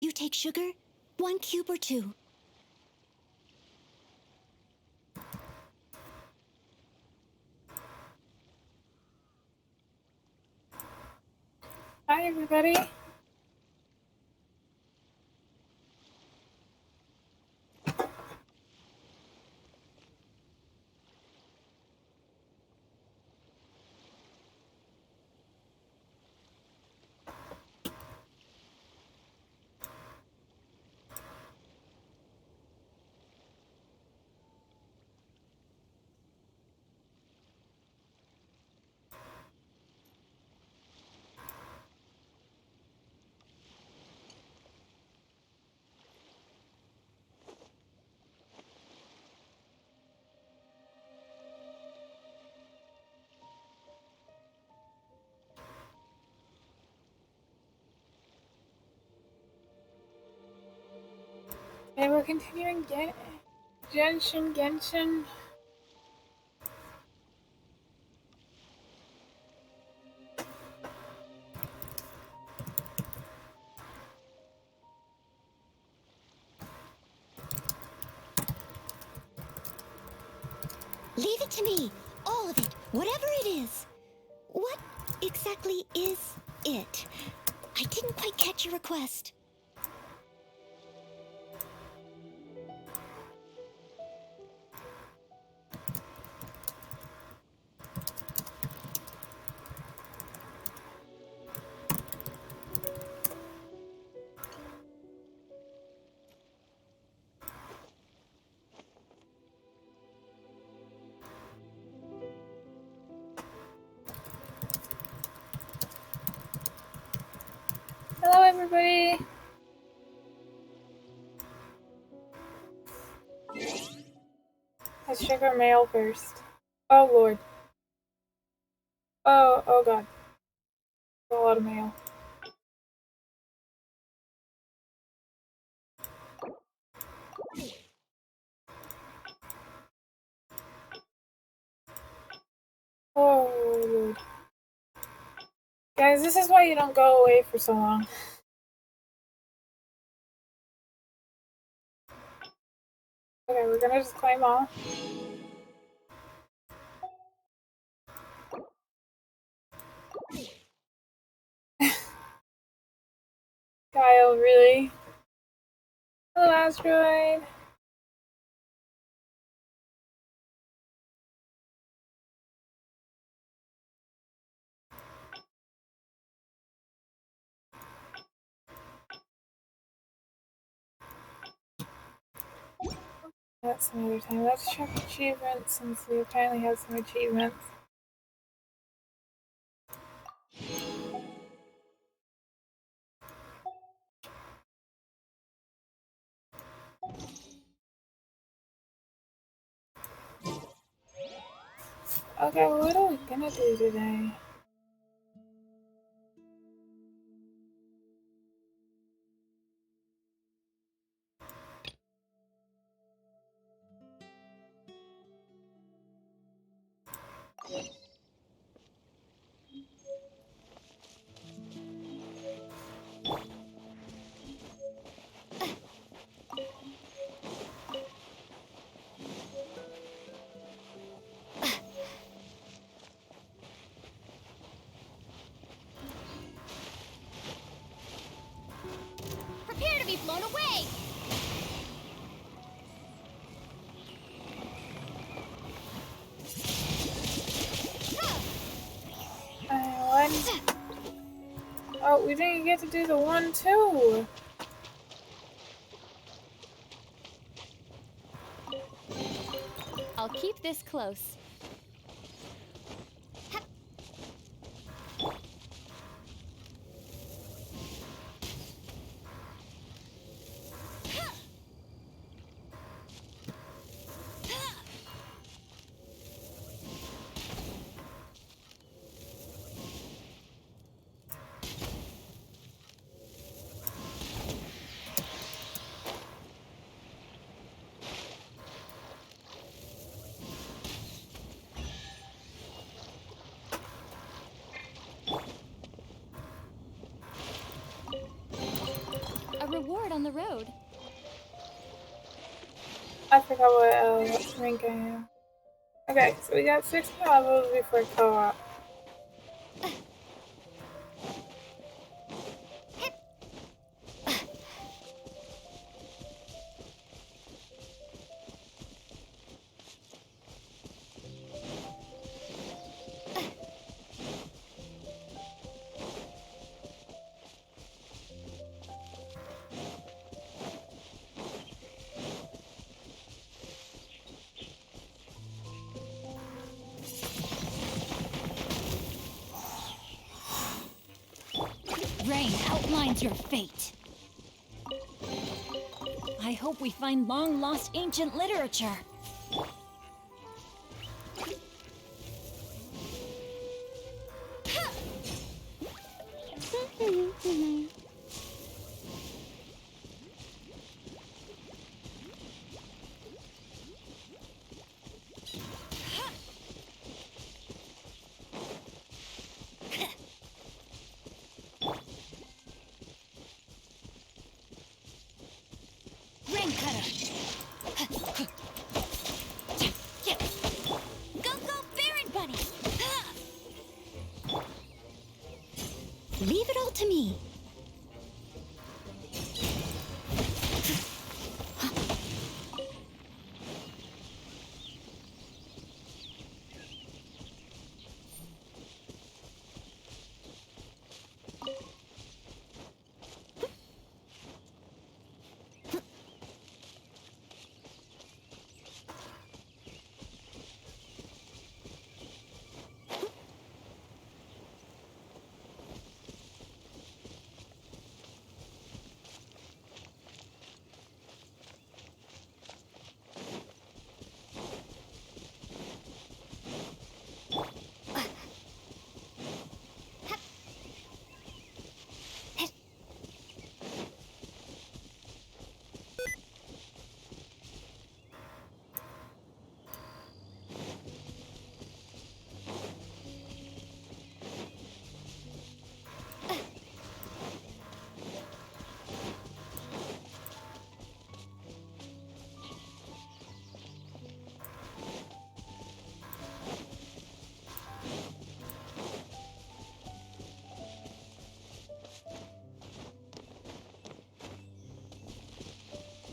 You take sugar? 1 cube or 2? Hi, everybody. Okay, we're continuing Genshin. Leave it to me. All of it. Whatever it is. What exactly is it? I didn't quite catch your request. Hello, everybody. Let's check our mail first. Oh, Lord. Oh, God. A lot of mail. Oh, Lord. Guys, this is why you don't go away for so long. Okay, we're gonna just claim all. Kyle, really? Hello, Asteroid. That's some other time. Let's check achievements since we apparently have some achievements. Okay, what are we gonna do today? Prepare to be blown away! One. Oh, we didn't get to do the 1-2. I'll keep this close. reward on the road. I forgot what rank I am. Okay, so we got 6 levels before co-op. Rain outlines your fate. I hope we find long-lost ancient literature. Rain cutter. Go, go, Baron Bunny! Leave it all to me.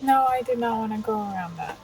No, I did not want to go around that.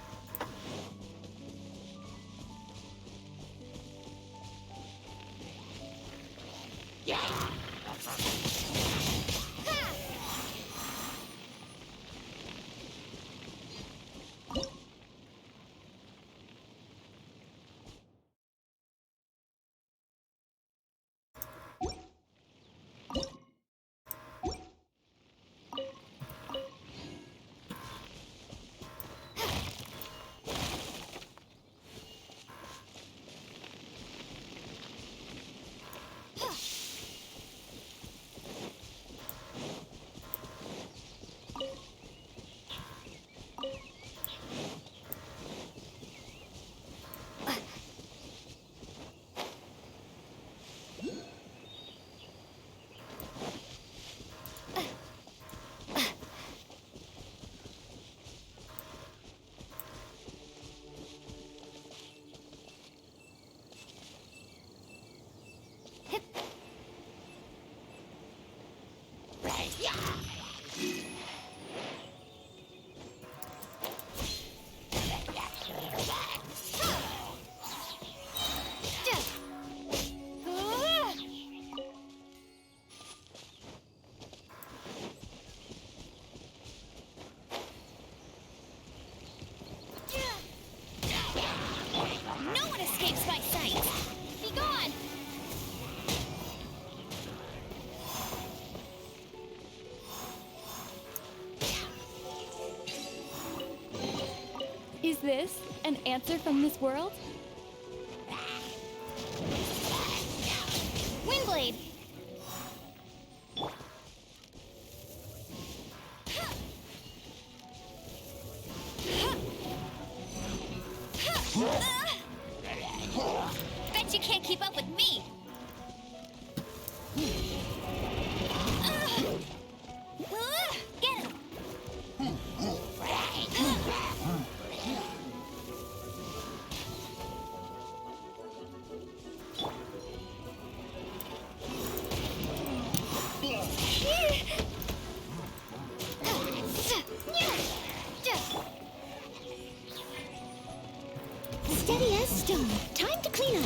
No one escapes my sight! Be gone! Is this an answer from this world? Windblade! Bet you can't keep up with me! Get him! on. Time to clean up.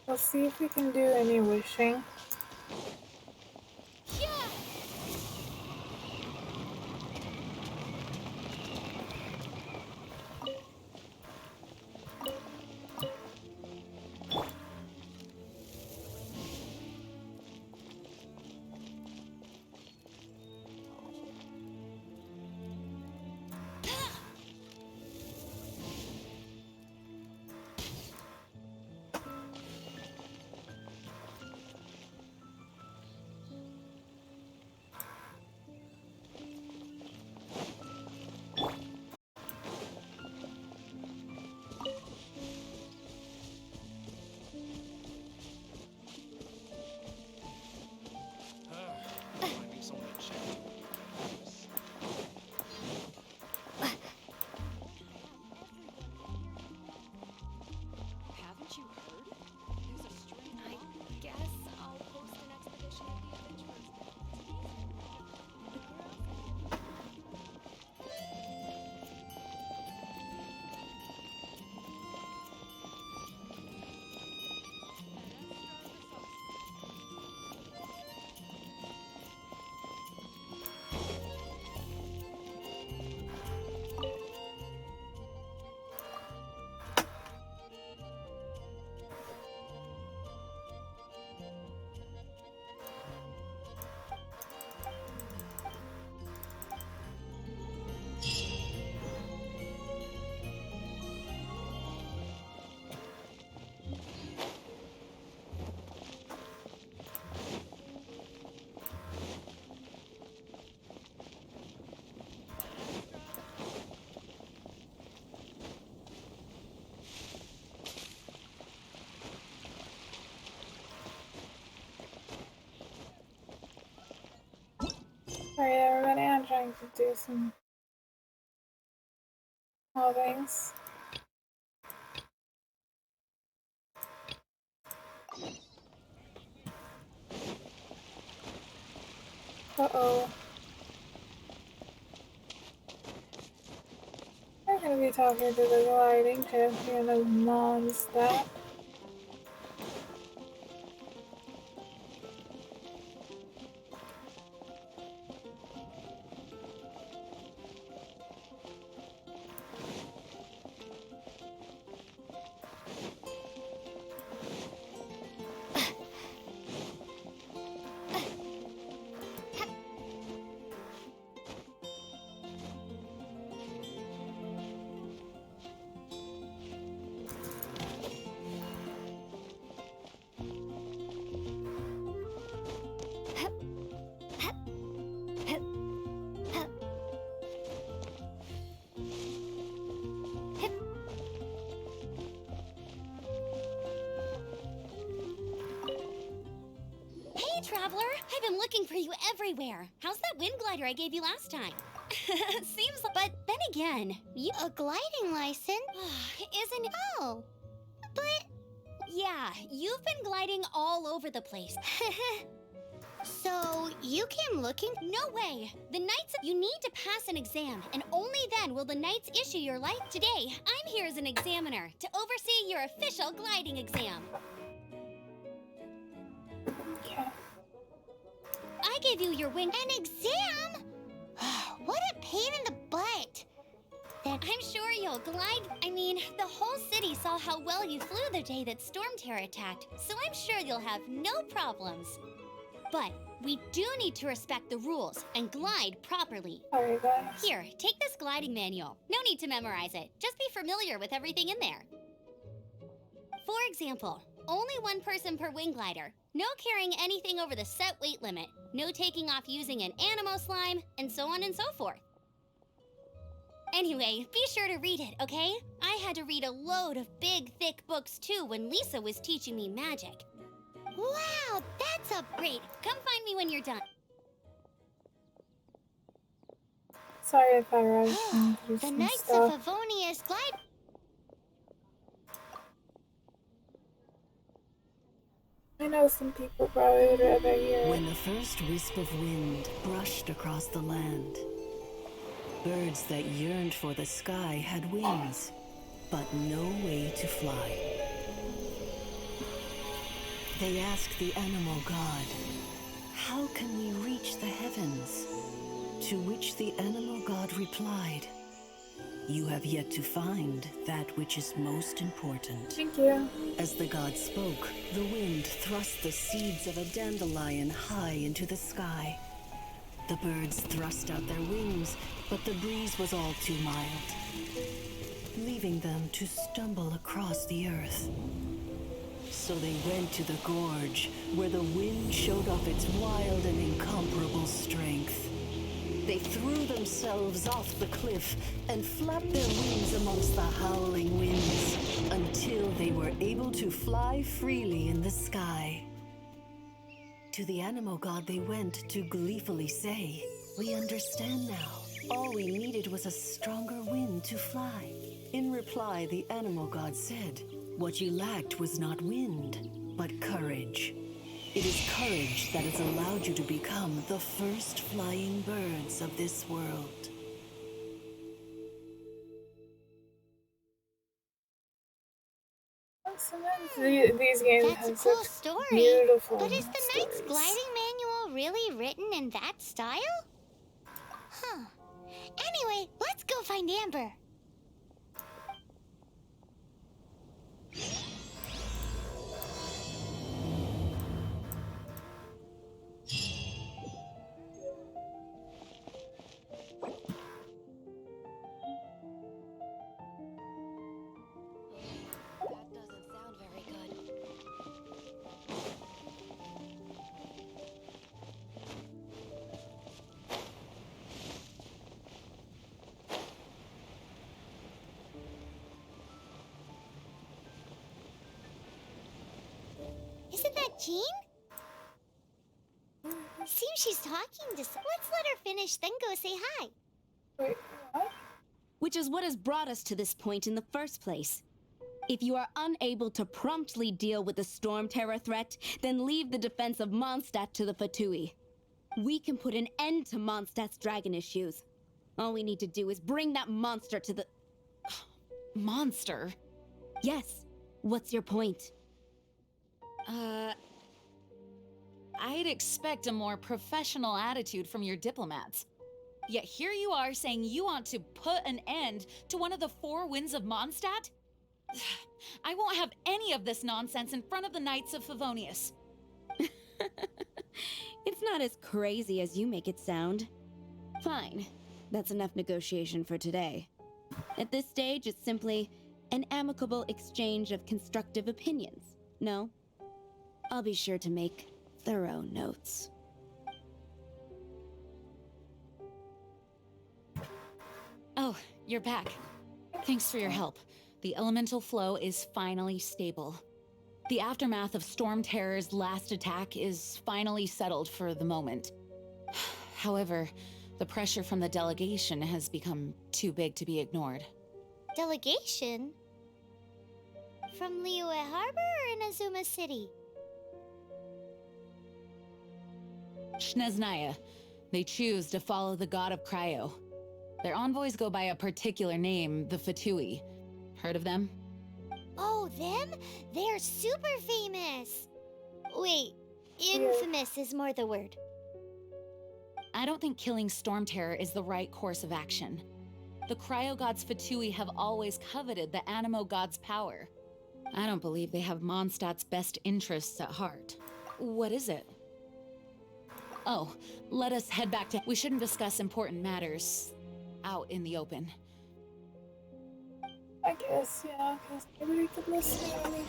Let's see if we can do any wishing. Haven't you heard? There's a string. I guess I'll post an expedition of the adventurers. The girls. Alright, everybody, I'm trying to do some small things. Uh-oh. I'm gonna be talking to the gliding champion of non-stop. Hey, Traveler! I've been looking for you everywhere. How's that wind glider I gave you last time? Seems like... But then again, you... A gliding license? Isn't... Oh. But... Yeah, you've been gliding all over the place. So, you came looking? No way! The Knights... You need to pass an exam, and only then will the Knights issue your life. Today, I'm here as an examiner to oversee your official gliding exam. Okay. I gave you your wing... An exam? What a pain in the butt! Then I'm sure you'll glide... I mean, the whole city saw how well you flew the day that Storm Terror attacked, so I'm sure you'll have no problems. But we do need to respect the rules and glide properly. Sorry, guys. Here, take this gliding manual. No need to memorize it. Just be familiar with everything in there. For example, only one person per wing glider. No carrying anything over the set weight limit. No taking off using an animo slime, and so on and so forth. Anyway, be sure to read it, okay? I had to read a load of big, thick books too when Lisa was teaching me magic. Wow, that's a... Great. Come find me when you're done. Sorry if I rushed into The some Knights stuff. of Favonius glide... I know some people probably would rather hear When it. the first wisp of wind brushed across the land, birds that yearned for the sky had wings, but no way to fly. They asked the animal god, "How can we reach the heavens?" To which the animal god replied, "You have yet to find that which is most important." Thank you. As the god spoke, the wind thrust the seeds of a dandelion high into the sky. The birds thrust out their wings, but the breeze was all too mild, leaving them to stumble across the earth. So they went to the gorge, where the wind showed off its wild and incomparable strength. They threw themselves off the cliff and flapped their wings amongst the howling winds until they were able to fly freely in the sky. To the animal god they went to gleefully say, "We understand now. All we needed was a stronger wind to fly." In reply, the animal god said, "What you lacked was not wind, but courage. It is courage that has allowed you to become the first flying birds of this world." Sometimes these games That's a have cool such story. beautiful But is the Knight's stories. gliding manual really written in that style? Huh. Anyway, let's go find Amber. That doesn't sound very good. Isn't that Jean? Seems she's talking to Let's let her finish, then go say hi. Wait, what? Which is what has brought us to this point in the first place. If you are unable to promptly deal with the Storm Terror threat, then leave the defense of Mondstadt to the Fatui. We can put an end to Mondstadt's dragon issues. All we need to do is bring that monster to the... Monster? Yes. What's your point? I'd expect a more professional attitude from your diplomats. Yet here you are saying you want to put an end to one of the four winds of Mondstadt? I won't have any of this nonsense in front of the Knights of Favonius. It's not as crazy as you make it sound. Fine. That's enough negotiation for today. At this stage, it's simply an amicable exchange of constructive opinions. No? I'll be sure to make thorough notes. Oh, you're back. Thanks for your help. The elemental flow is finally stable. The aftermath of Storm Terror's last attack is finally settled for the moment. However, the pressure from the delegation has become too big to be ignored. Delegation? From Liyue Harbor or Inazuma City? Shneznaya. They choose to follow the god of Cryo. Their envoys go by a particular name, the Fatui. Heard of them? Oh, them? They're super famous! Wait, infamous is more the word. I don't think killing Storm Terror is the right course of action. The Cryo God's Fatui have always coveted the Animo God's power. I don't believe they have Mondstadt's best interests at heart. What is it? Oh, let us head back to... We shouldn't discuss important matters out in the open. I guess, yeah, because nobody could listen to me.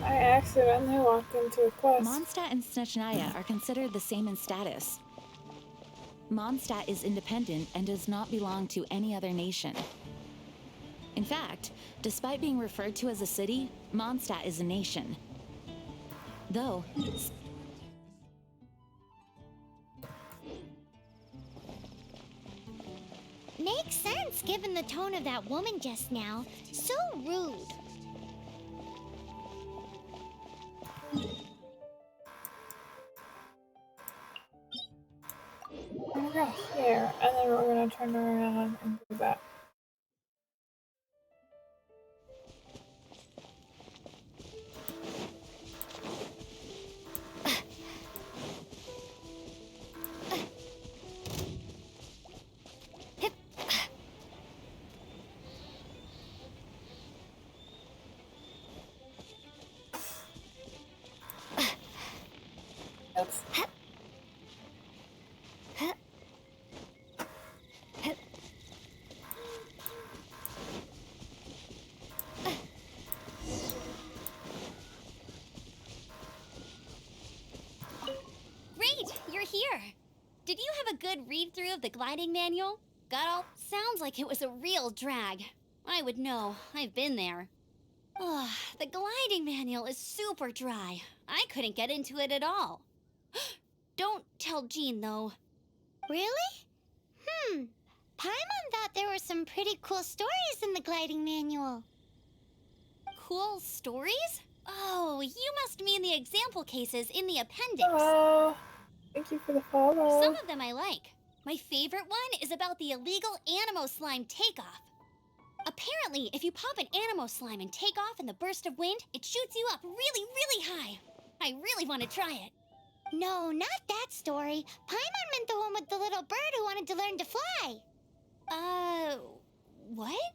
I accidentally walked into a quest. Mondstadt and Snechnaya are considered the same in status. Mondstadt is independent and does not belong to any other nation. In fact, despite being referred to as a city, Mondstadt is a nation. Though... Makes sense given the tone of that woman just now. So rude. We're gonna go here, and then we're gonna turn around and go back. Oops. Great, you're here. Did you have a good read-through of the gliding manual? Got sounds like it was a real drag. I would know. I've been there. Ugh, the gliding manual is super dry. I couldn't get into it at all. Don't tell Jean, though. Really? Paimon thought there were some pretty cool stories in the gliding manual. Cool stories? Oh, you must mean the example cases in the appendix. Hello. Thank you for the follow. Some of them I like. My favorite one is about the illegal Animo slime takeoff. Apparently, if you pop an Animo slime and take off in the burst of wind, it shoots you up really, really high. I really want to try it. No, not that story. Paimon meant the one with the little bird who wanted to learn to fly. What?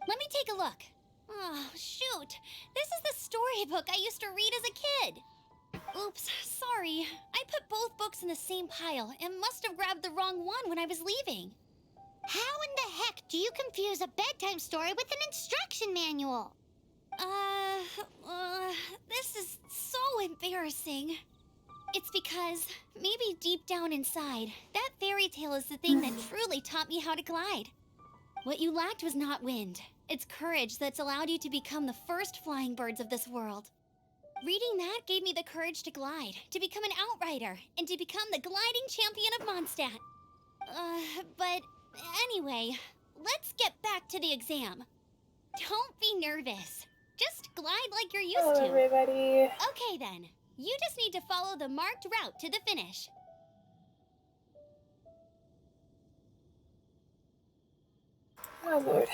Let me take a look. Oh, shoot. This is the storybook I used to read as a kid. Oops, sorry. I put both books in the same pile and must have grabbed the wrong one when I was leaving. How in the heck do you confuse a bedtime story with an instruction manual? This is so embarrassing. It's because, maybe deep down inside, that fairy tale is the thing that truly taught me how to glide. What you lacked was not wind. It's courage that's allowed you to become the first flying birds of this world. Reading that gave me the courage to glide, to become an outrider, and to become the gliding champion of Mondstadt. But anyway, let's get back to the exam. Don't be nervous. Just glide like you're used Hello, to. everybody. Okay then. You just need to follow the marked route to the finish. Oh, Lord.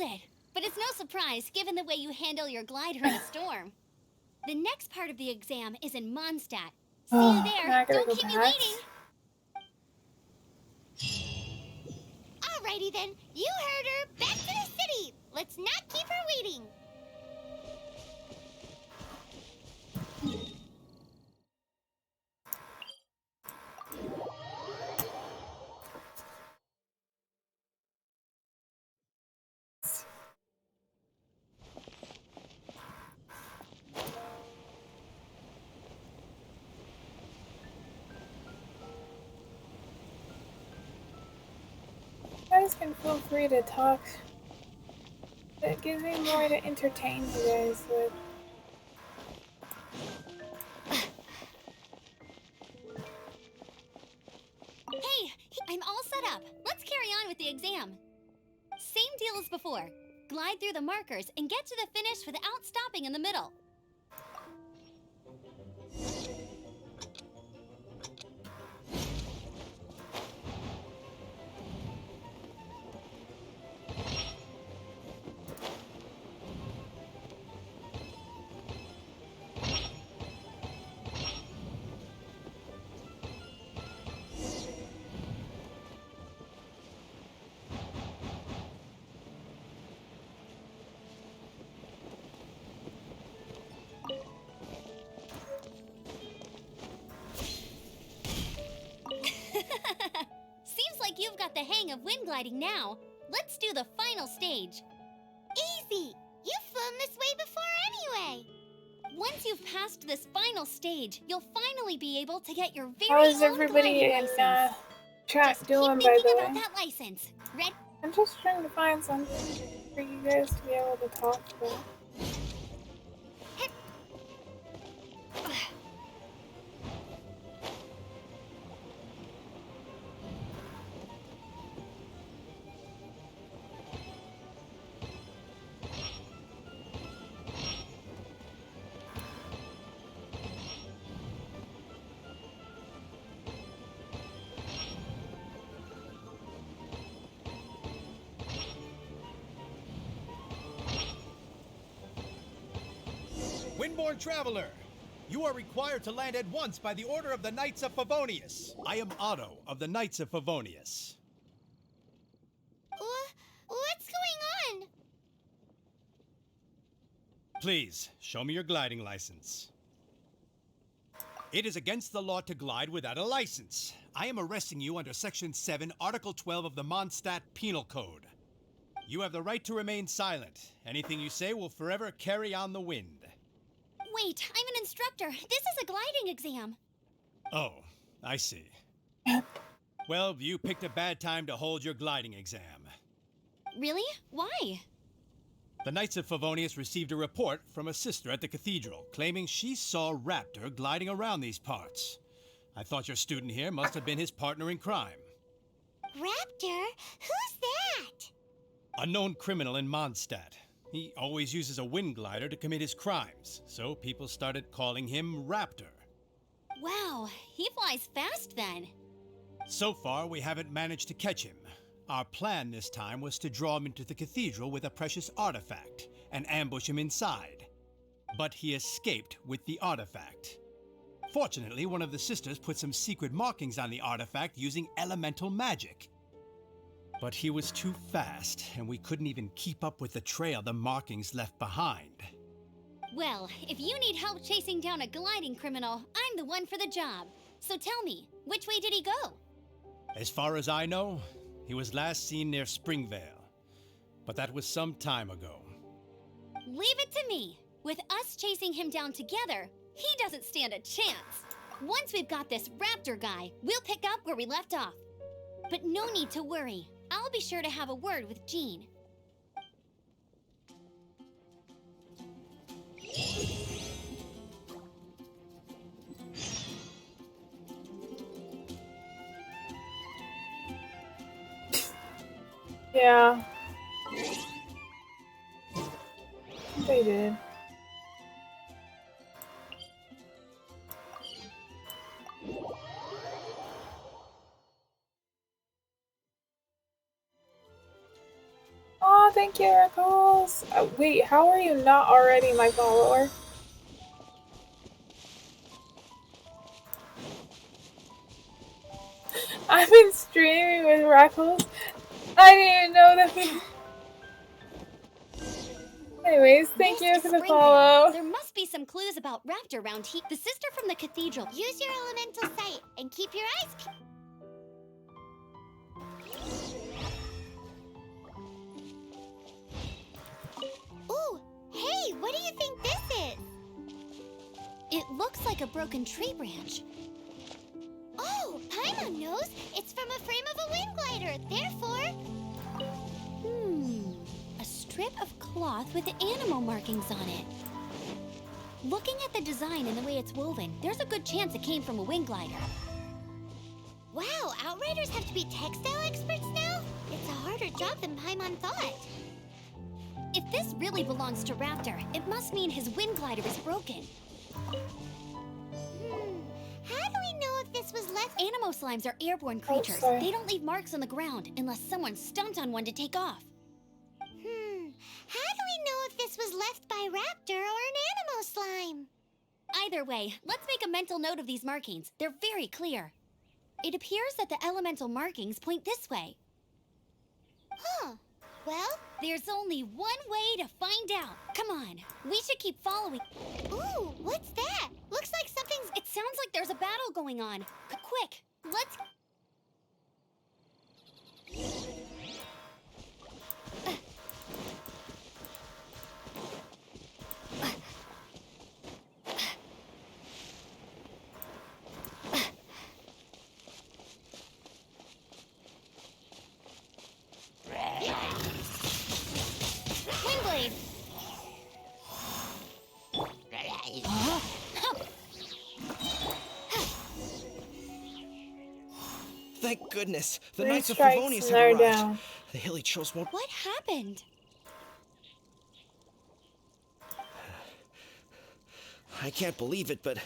it. But it's no surprise, given the way you handle your glider in a storm. The next part of the exam is in Mondstadt. See you Now there. I gotta Don't go keep me back. waiting. Alrighty then. You heard her. Back to the city. Let's not keep her waiting. You guys can feel free to talk. It gives me more to entertain you guys with. Hey, I'm all set up. Let's carry on with the exam. Same deal as before. Glide through the markers and get to the finish without stopping in the middle. Seems like you've got the hang of wind gliding now. Let's do the final stage. Easy! You've flown this way before anyway! Once you've passed this final stage, you'll finally be able to get your very How is own everybody gliding in license. chat Just doing, keep by thinking the about way? that license. Red. I'm just trying to find something for you guys to be able to talk about. Windborne Traveler, you are required to land at once by the order of the Knights of Favonius. I am Otto of the Knights of Favonius. What's going on? Please, show me your gliding license. It is against the law to glide without a license. I am arresting you under Section 7, Article 12 of the Mondstadt Penal Code. You have the right to remain silent. Anything you say will forever carry on the wind. Wait, I'm an instructor. This is a gliding exam. Oh, I see. Well, you picked a bad time to hold your gliding exam. Really? Why? The Knights of Favonius received a report from a sister at the cathedral claiming she saw Raptor gliding around these parts. I thought your student here must have been his partner in crime. Raptor? Who's that? A known criminal in Mondstadt. He always uses a wind glider to commit his crimes, so people started calling him Raptor. Wow, he flies fast then. So far, we haven't managed to catch him. Our plan this time was to draw him into the cathedral with a precious artifact and ambush him inside. But he escaped with the artifact. Fortunately, one of the sisters put some secret markings on the artifact using elemental magic. But he was too fast, and we couldn't even keep up with the trail the markings left behind. Well, if you need help chasing down a gliding criminal, I'm the one for the job. So tell me, which way did he go? As far as I know, he was last seen near Springvale. But that was some time ago. Leave it to me. With us chasing him down together, he doesn't stand a chance. Once we've got this Raptor guy, we'll pick up where we left off. But no need to worry. I'll be sure to have a word with Jean. Yeah. They did. Aw, thank you, Rickles. Wait, how are you not already my follower? I've been streaming with Rickles. I didn't even know that. Anyways, thank This you is for the Springvale. follow. There must be some clues about Raptor around here. The sister from the cathedral. Use your elemental sight and keep your eyes. Ooh, hey, what do you think this is? It looks like a broken tree branch. Oh, Paimon knows. It's from a frame of a wind glider. Therefore, a strip of cloth with animal markings on it. Looking at the design and the way it's woven, there's a good chance it came from a wing glider. Wow, Outriders have to be textile experts now? It's a harder job than Paimon thought. If this really belongs to Raptor, it must mean his wind glider is broken. How do we know if this was left? Animo slimes are airborne creatures. sorry. They don't leave marks on the ground unless someone stomped on one to take off. How do we know if this was left by Raptor or an Animo slime? Either way, let's make a mental note of these markings. They're very clear. It appears that the elemental markings point this way. Huh. Well, there's only one way to find out. Come on, we should keep following. Ooh, what's that? Looks like something's... It sounds like there's a battle going on. Quick, let's... Windblade! Thank goodness. The 3 Knights of strikes Favonius and have they're arrived. down. The hilly trolls won't... What happened? I can't believe it, but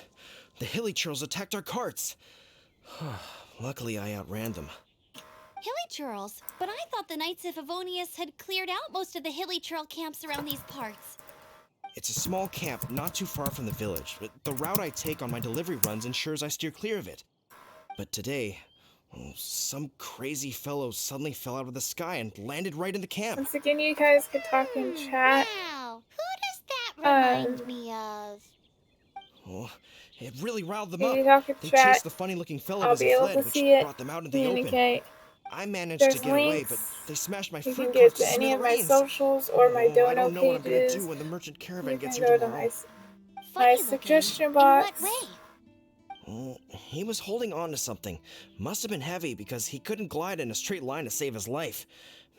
the hilly trolls attacked our carts. Luckily, I outran them. Hilly Churls? But I thought the Knights of Favonius had cleared out most of the Hilly Churl camps around these parts. It's a small camp not too far from the village, but the route I take on my delivery runs ensures I steer clear of it. But today, some crazy fellow suddenly fell out of the sky and landed right in the camp. Once again, you guys could talk in chat. Wow, who does that remind me of? Oh, it really riled them If up. you talk in They chat, chased the funny-looking fellow I'll as be he able fled, to which see it, brought them out in the open. communicate. I managed There's to get away, links. but they smashed my You fruit can carts get to to any of my smithereens. socials or my I dono don't know what I'm gonna pages. do when the merchant caravan You gets can here go to tomorrow. my Funny looking. suggestion In box. what way? He was holding on to something. Must have been heavy because he couldn't glide in a straight line to save his life.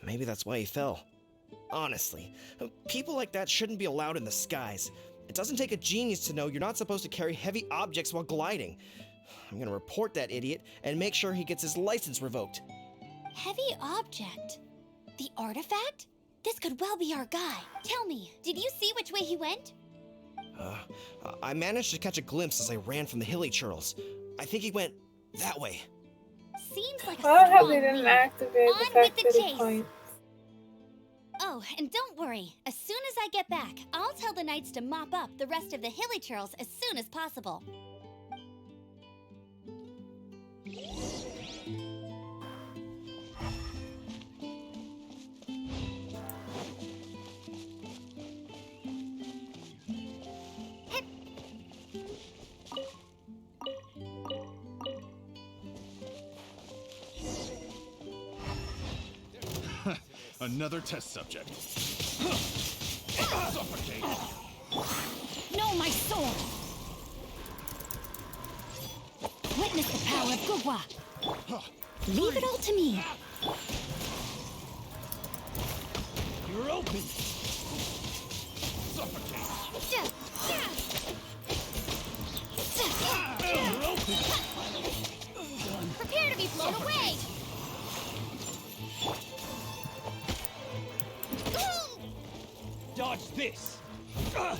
Maybe that's why he fell. Honestly, people like that shouldn't be allowed in the skies. It doesn't take a genius to know you're not supposed to carry heavy objects while gliding. I'm gonna report that idiot and make sure he gets his license revoked. Heavy object? The artifact? This could well be our guy. Tell me, did you see which way he went? I managed to catch a glimpse as I ran from the hilly churls. I think he went that way. Seems like a I love how strong they didn't lead. activate On the with fact the that he chase. points. Oh, and don't worry. As soon as I get back, I'll tell the Knights to mop up the rest of the Hilly Churls as soon as possible. Another test subject. Suffocate. No, my sword! Witness the power of Gugwa. Leave it all to me. You're open. Suffocate. You're open. Prepare to be blown away! Dodge this. I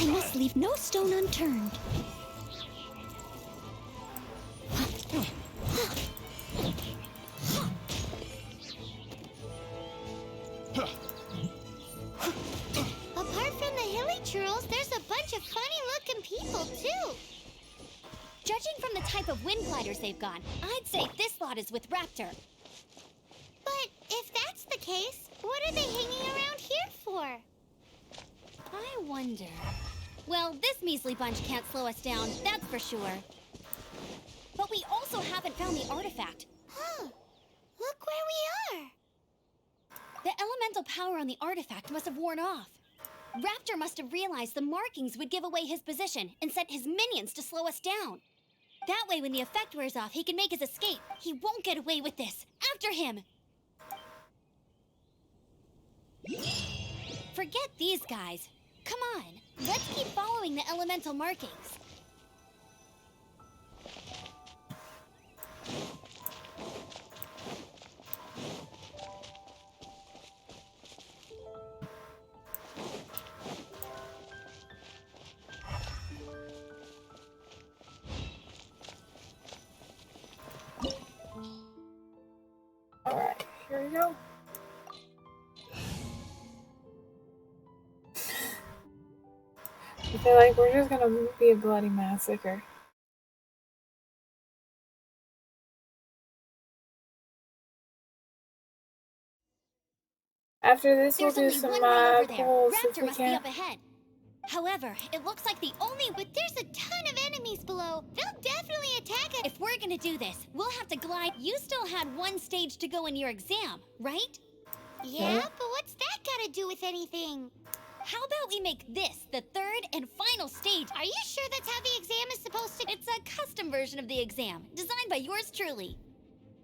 must leave no stone unturned. of wind gliders they've got. I'd say this lot is with Raptor. But if that's the case, what are they hanging around here for? I wonder. Well, this measly bunch can't slow us down, that's for sure. But we also haven't found the artifact. Huh. Look where we are. The elemental power on the artifact must have worn off. Raptor must have realized the markings would give away his position and sent his minions to slow us down. That way, when the effect wears off, he can make his escape. He won't get away with this. After him! Forget these guys. Come on, let's keep following the elemental markings. Alright, here we go. I feel like we're just gonna be a bloody massacre. After this, we'll There's do only some one way over there. pulls if Raptor we must be can. up ahead. However, it looks like but there's a ton of enemies below. They'll definitely attack us. If we're gonna do this, we'll have to glide. You still had one stage to go in your exam, right? Yeah, but what's that gotta do with anything? How about we make this the third and final stage? Are you sure that's how the exam is supposed to? It's a custom version of the exam, designed by yours truly.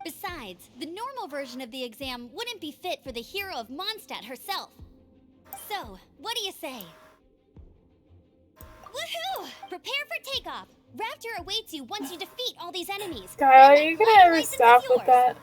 Besides, the normal version of the exam wouldn't be fit for the hero of Mondstadt herself. So, what do you say? Woohoo! Prepare for takeoff! Raptor awaits you once you defeat all these enemies. Kyle, are Then you the gonna flying ever license is stop with yours. that?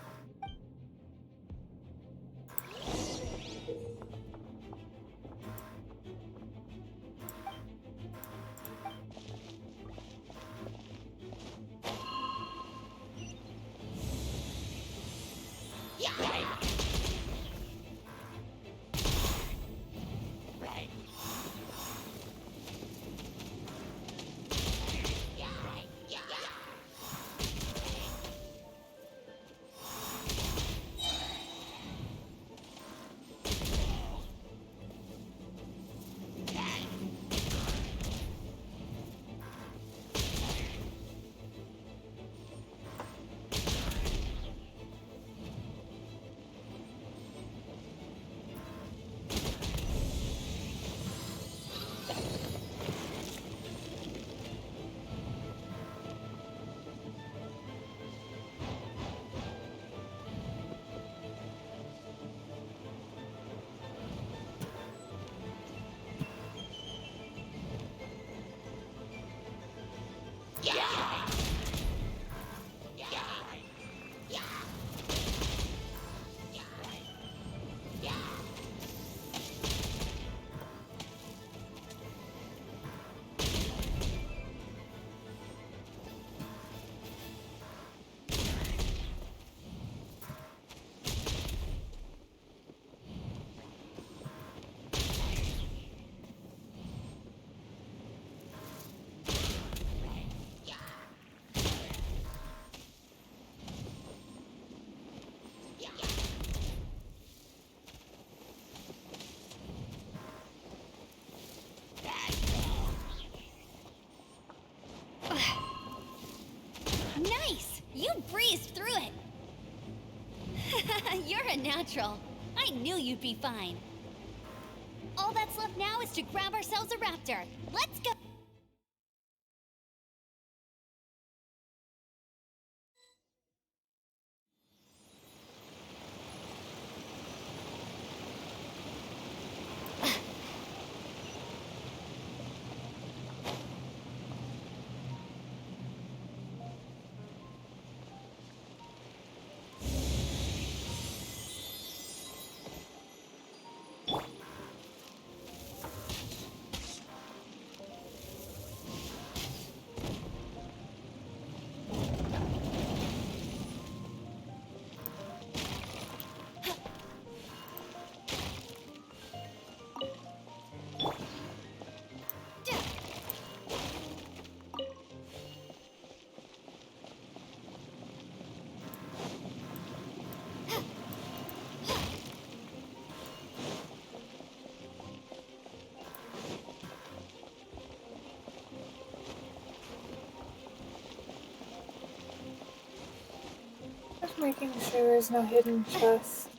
Nice! You breezed through it! You're a natural. I knew you'd be fine. All that's left now is to grab ourselves a raptor. Let's go! Making sure there's no hidden chest.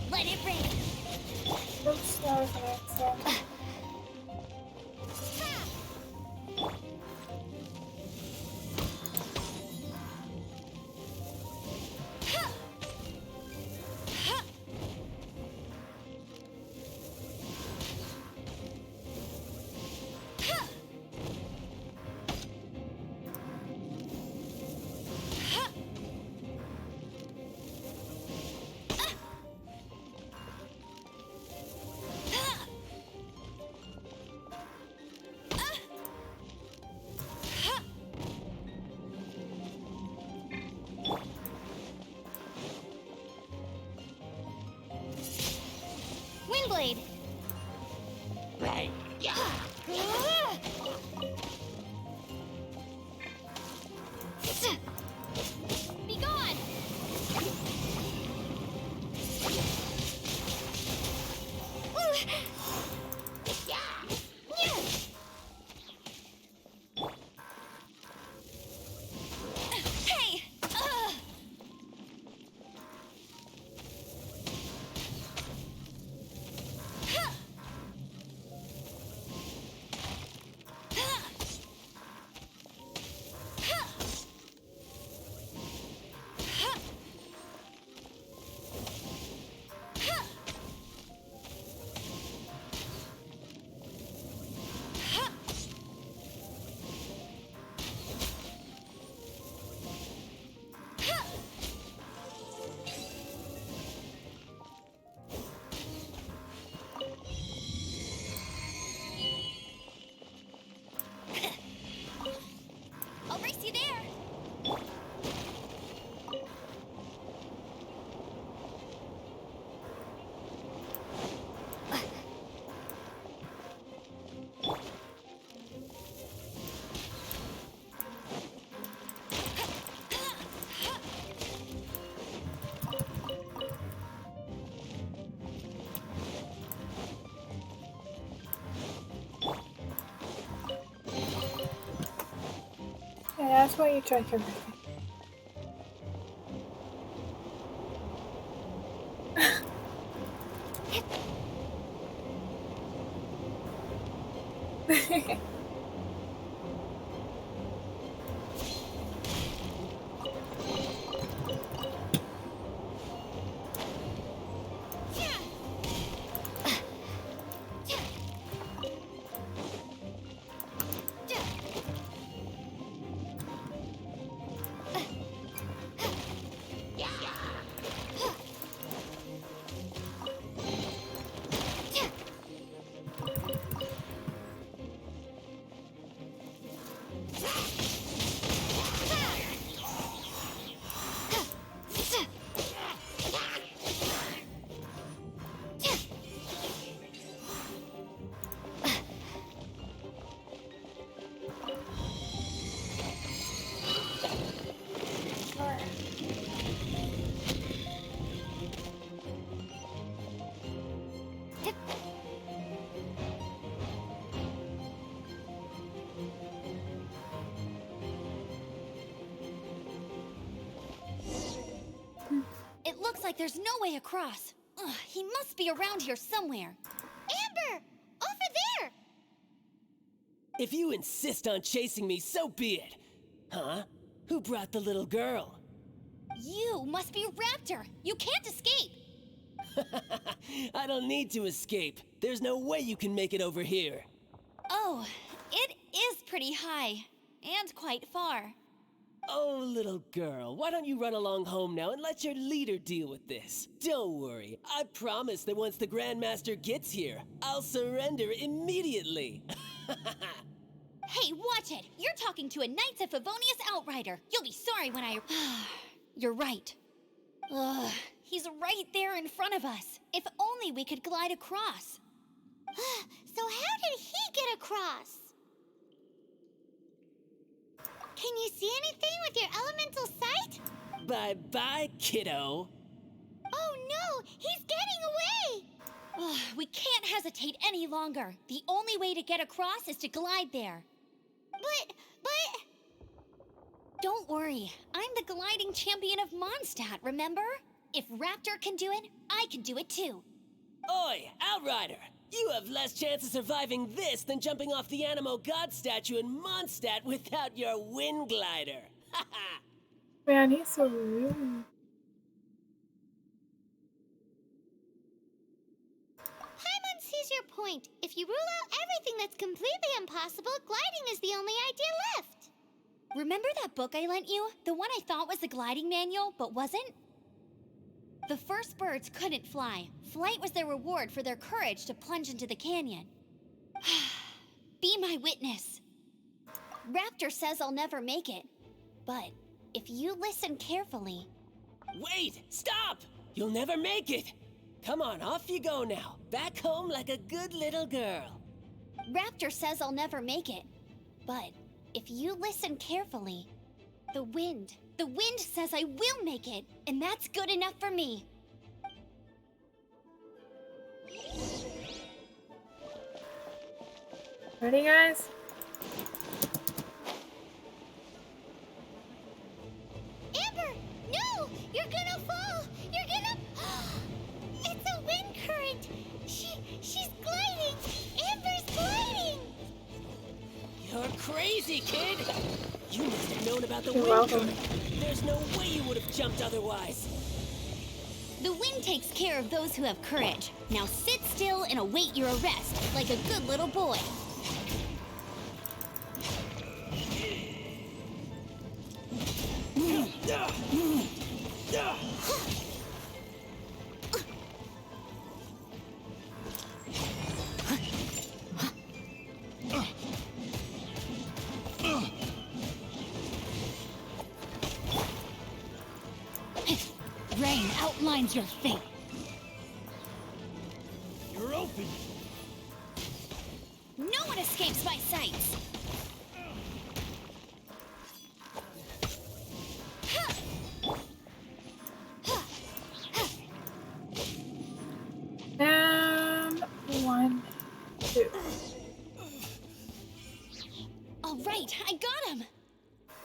Let it rain. Oops, that was an accident. Windblade. Right. Be gone. Hey! I'll race you there. Yeah, that's why you check everything. like there's no way across. Ugh, he must be around here somewhere. Amber! Over there! If you insist on chasing me, so be it. Huh? Who brought the little girl? You must be Raptor! You can't escape! I don't need to escape. There's no way you can make it over here. Oh, it is pretty high. And quite far. Oh, little girl, why don't you run along home now and let your leader deal with this? Don't worry, I promise that once the Grandmaster gets here, I'll surrender immediately. Hey, watch it! You're talking to a Knights of Favonius outrider. You'll be sorry when I... You're right. Ugh, he's right there in front of us. If only we could glide across. So how did he get across? Can you see anything with your elemental sight? Bye-bye, kiddo. Oh no, he's getting away! Ugh, we can't hesitate any longer. The only way to get across is to glide there. But... Don't worry, I'm the gliding champion of Mondstadt, remember? If Raptor can do it, I can do it too. Oi, Outrider! You have less chance of surviving this than jumping off the Animo God statue in Mondstadt without your wind glider. Haha! Man, he's so rude. Paimon sees your point. If you rule out everything that's completely impossible, gliding is the only idea left. Remember that book I lent you? The one I thought was the gliding manual, but wasn't? The first birds couldn't fly. Flight was their reward for their courage to plunge into the canyon. Be my witness. Raptor says I'll never make it. But if you listen carefully... Wait! Stop! You'll never make it! Come on, off you go now. Back home like a good little girl. Raptor says I'll never make it. But if you listen carefully, the wind says I will make it, and that's good enough for me. Ready, guys? Amber, no! You're gonna fall! You're gonna... It's a wind current! She's gliding! Amber's gliding! You're crazy, kid! You must have known about the You're wind welcome. current. There's no way you would have jumped otherwise. The wind takes care of those who have courage. Now sit still and await your arrest, like a good little boy. Rain outlines your fate. You're open. No one escapes my sights. And 1, 2. All right, I got him.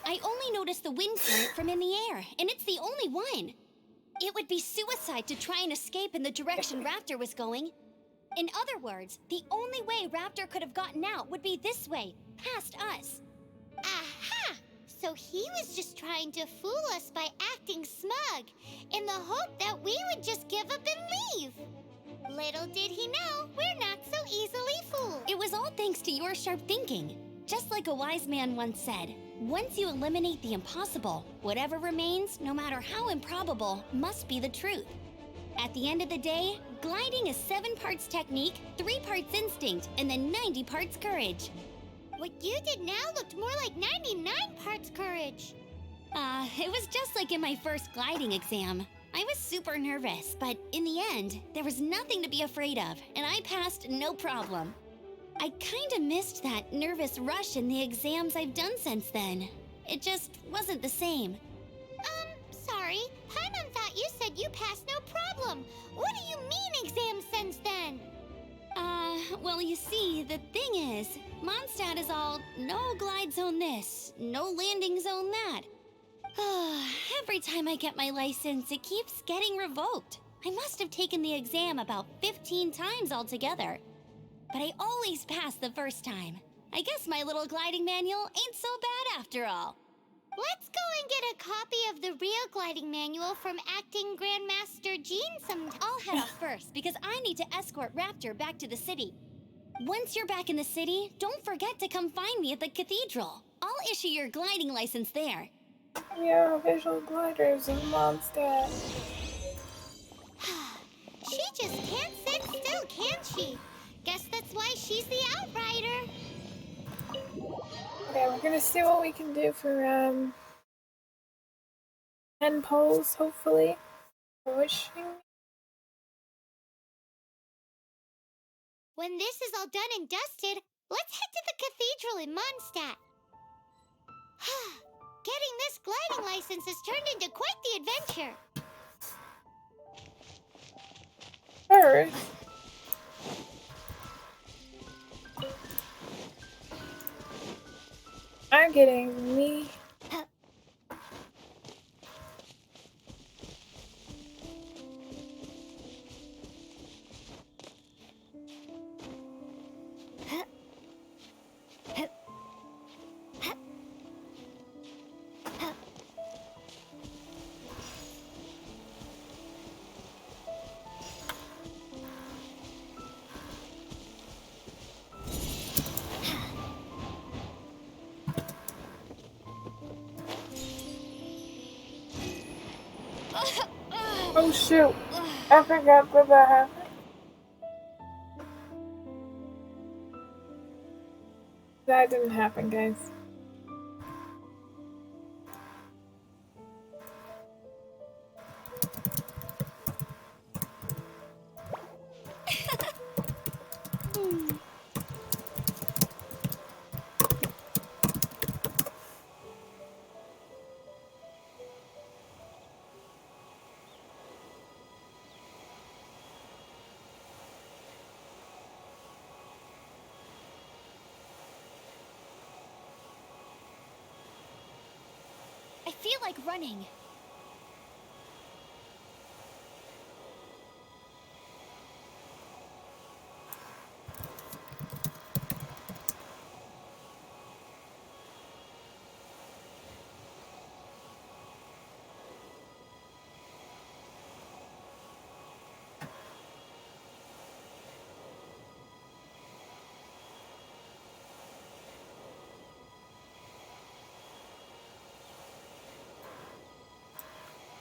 I only noticed the wind current from in the air, and it's the only one. It would be suicide to try and escape in the direction Raptor was going. In other words, the only way Raptor could have gotten out would be this way, past us. Aha! So he was just trying to fool us by acting smug, in the hope that we would just give up and leave. Little did he know, we're not so easily fooled. It was all thanks to your sharp thinking. Just like a wise man once said, once you eliminate the impossible, whatever remains, no matter how improbable, must be the truth. At the end of the day, gliding is 7 parts technique, 3 parts instinct, and then 90 parts courage. What you did now looked more like 99 parts courage. It was just like in my first gliding exam. I was super nervous, but in the end, there was nothing to be afraid of, and I passed no problem. I kinda missed that nervous rush in the exams I've done since then. It just wasn't the same. Sorry. Paimon thought you said you passed no problem. What do you mean exams since then? Well, you see, the thing is, Mondstadt is all no glide zone this, no landing zone that. Every time I get my license, it keeps getting revoked. I must have taken the exam about 15 times altogether. But I always pass the first time. I guess my little gliding manual ain't so bad after all. Let's go and get a copy of the real gliding manual from Acting Grandmaster Jean sometime. I'll head off first because I need to escort Raptor back to the city. Once you're back in the city, don't forget to come find me at the cathedral. I'll issue your gliding license there. We are visual gliders of Mondstadt. She just can't sit still, can she? Guess that's why she's the Outrider. Okay, we're gonna see what we can do for 10 polls, hopefully. Wishing. When this is all done and dusted, let's head to the cathedral in Mondstadt. Getting this gliding license has turned into quite the adventure. First, I'm getting me. Oh shoot, I forgot that happened. That didn't happen, guys. I feel like running.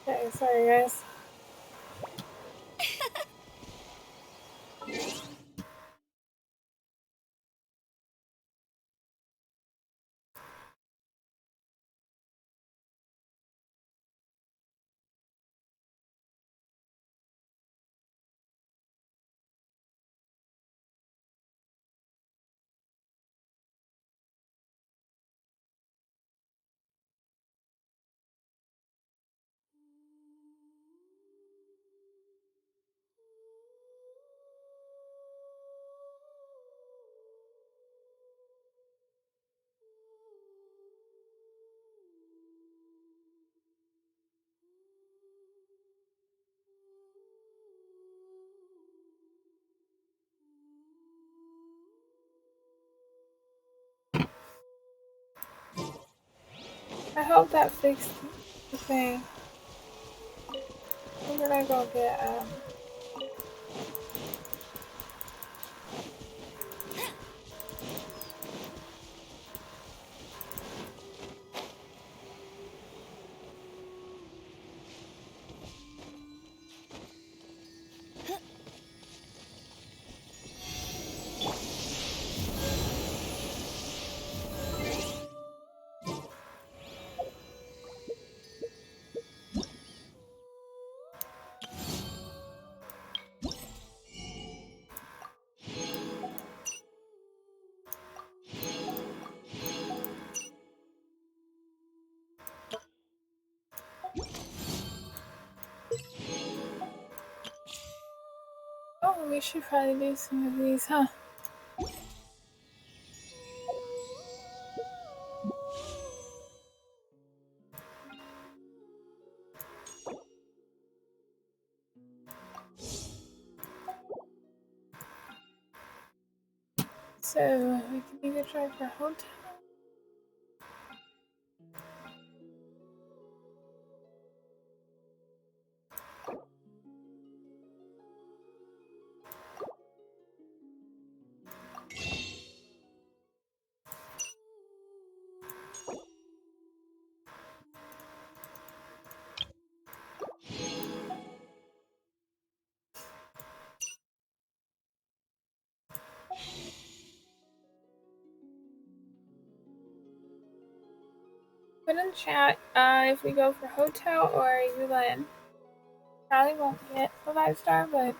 Okay, sorry guys. I hope that fixed the thing. We're gonna go get oh, we should probably do some of these, huh? So we can either try for hotel. Put in chat if we go for hotel or Yulin. Probably won't get the 5-star, but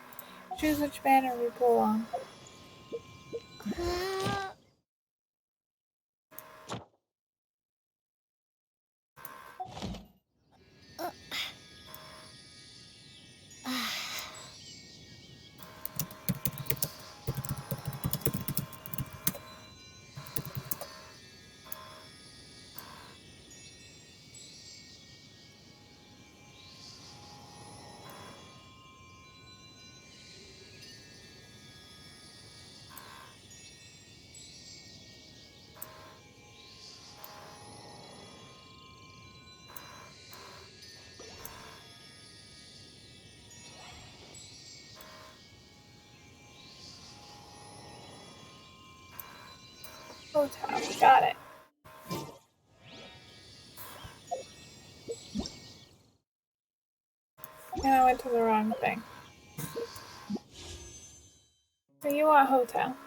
choose which banner we pull on. Hotel, got it. And I went to the wrong thing. So you want hotel.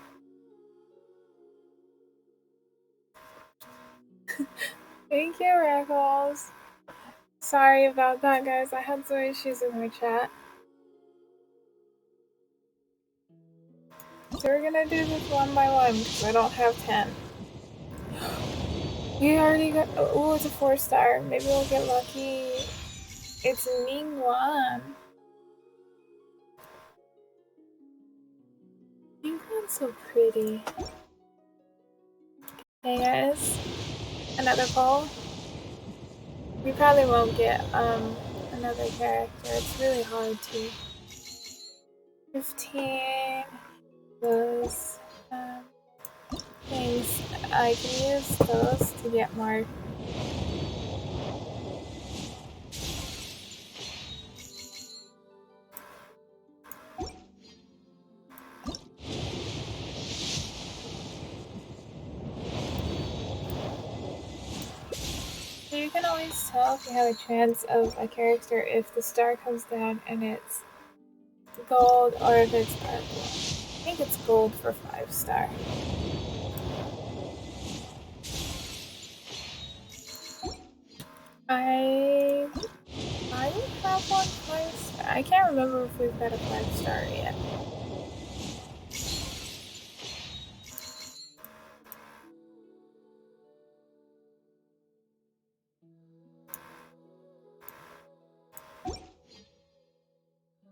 Thank you, Rackles. Sorry about that, guys. I had some issues with my chat. So we're gonna do this one by one because I don't have 10. We already got. Oh, it's a 4-star. Maybe we'll get lucky. It's Ningguan. Ningguan's so pretty. Hey guys, another poll. We probably won't get another character. It's really hard to. 15 those things. I can use those to get more. So you can always tell if you have a chance of a character if the star comes down and it's gold or if it's purple. I think it's gold for 5-star. I don't have one 5-star. I can't remember if we've got a 5-star yet.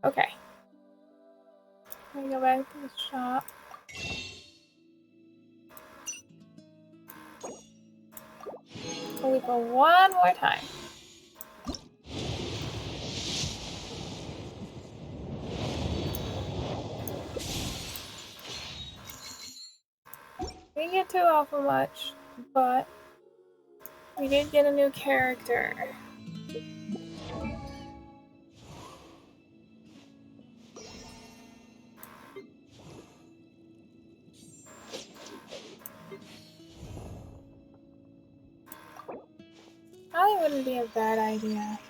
Okay. Let me go back to the shop. We go one more time. We didn't get too awful much, but we did get a new character. Probably wouldn't be a bad idea.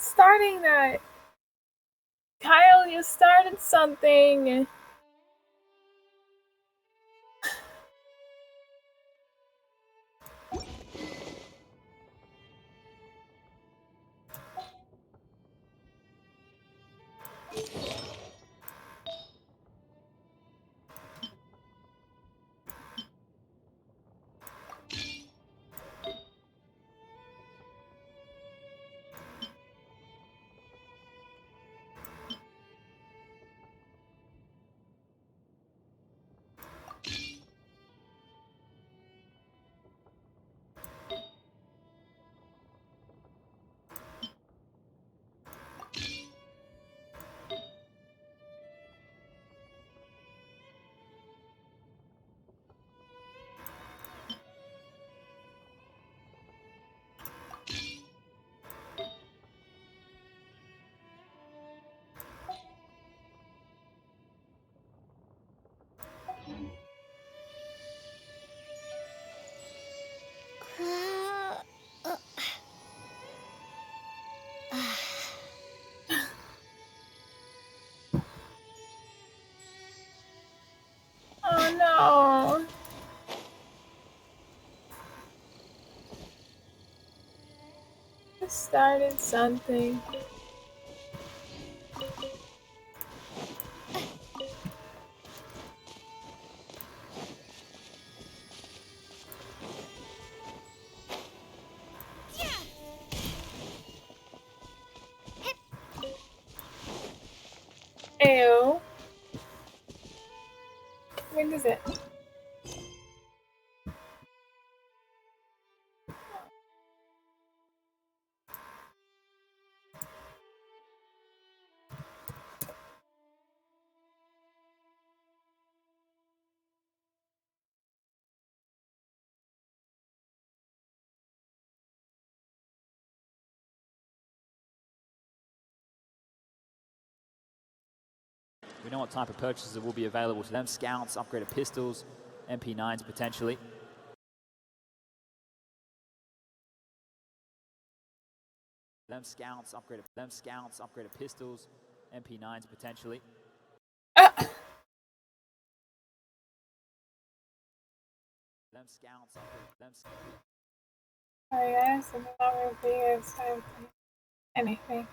starting that. Kyle, you started something. Oh no. I started something. Ew. When is it? We know what type of purchases will be available to them. Scouts, upgraded pistols, MP9s potentially. Them scouts, upgraded pistols, MP9s potentially. Them scouts, Sorry guys, I'm not really video. It's time for anything.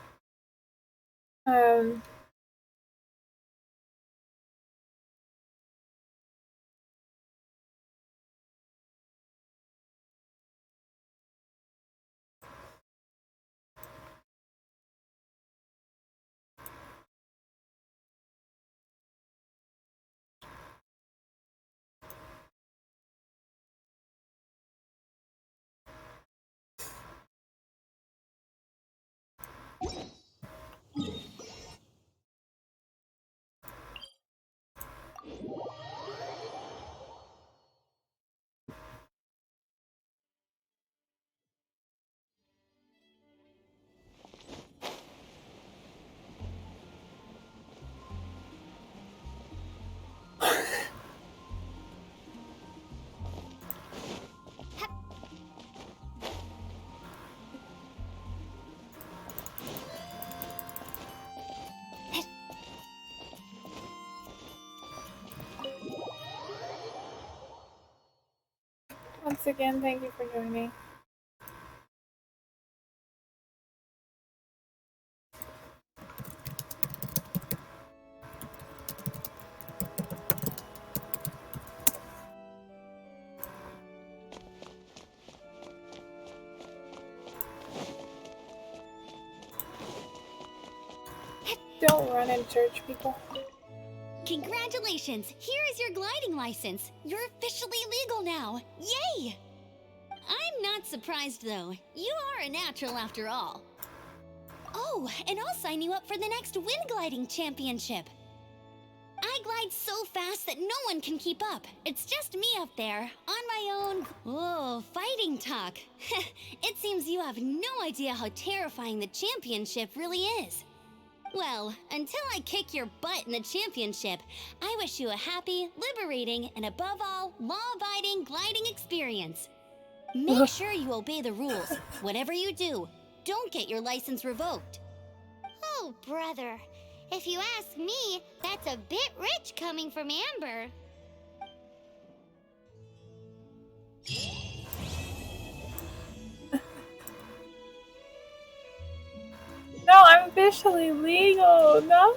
Once again, thank you for joining. Don't run in church, people. Congratulations! Here is your gliding license. You're officially legal now. Yay! I'm not surprised though. You are a natural after all. Oh, and I'll sign you up for the next wind gliding championship. I glide so fast that no one can keep up. It's just me up there, on my own. Whoa, fighting talk. It seems you have no idea how terrifying the championship really is. Well, until I kick your butt in the championship, I wish you a happy, liberating, and above all, law-abiding gliding experience. Make sure you obey the rules. Whatever you do, don't get your license revoked. Oh, brother. If you ask me, that's a bit rich coming from Amber. No, I'm officially legal. No.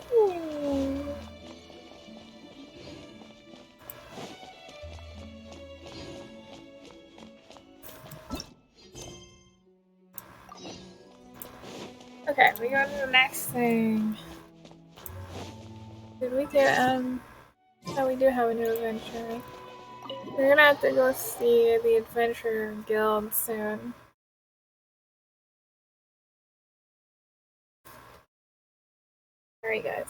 Okay, we go to the next thing. Did we get, oh, we do have a new adventure. We're gonna have to go see the Adventure Guild soon. Alright guys,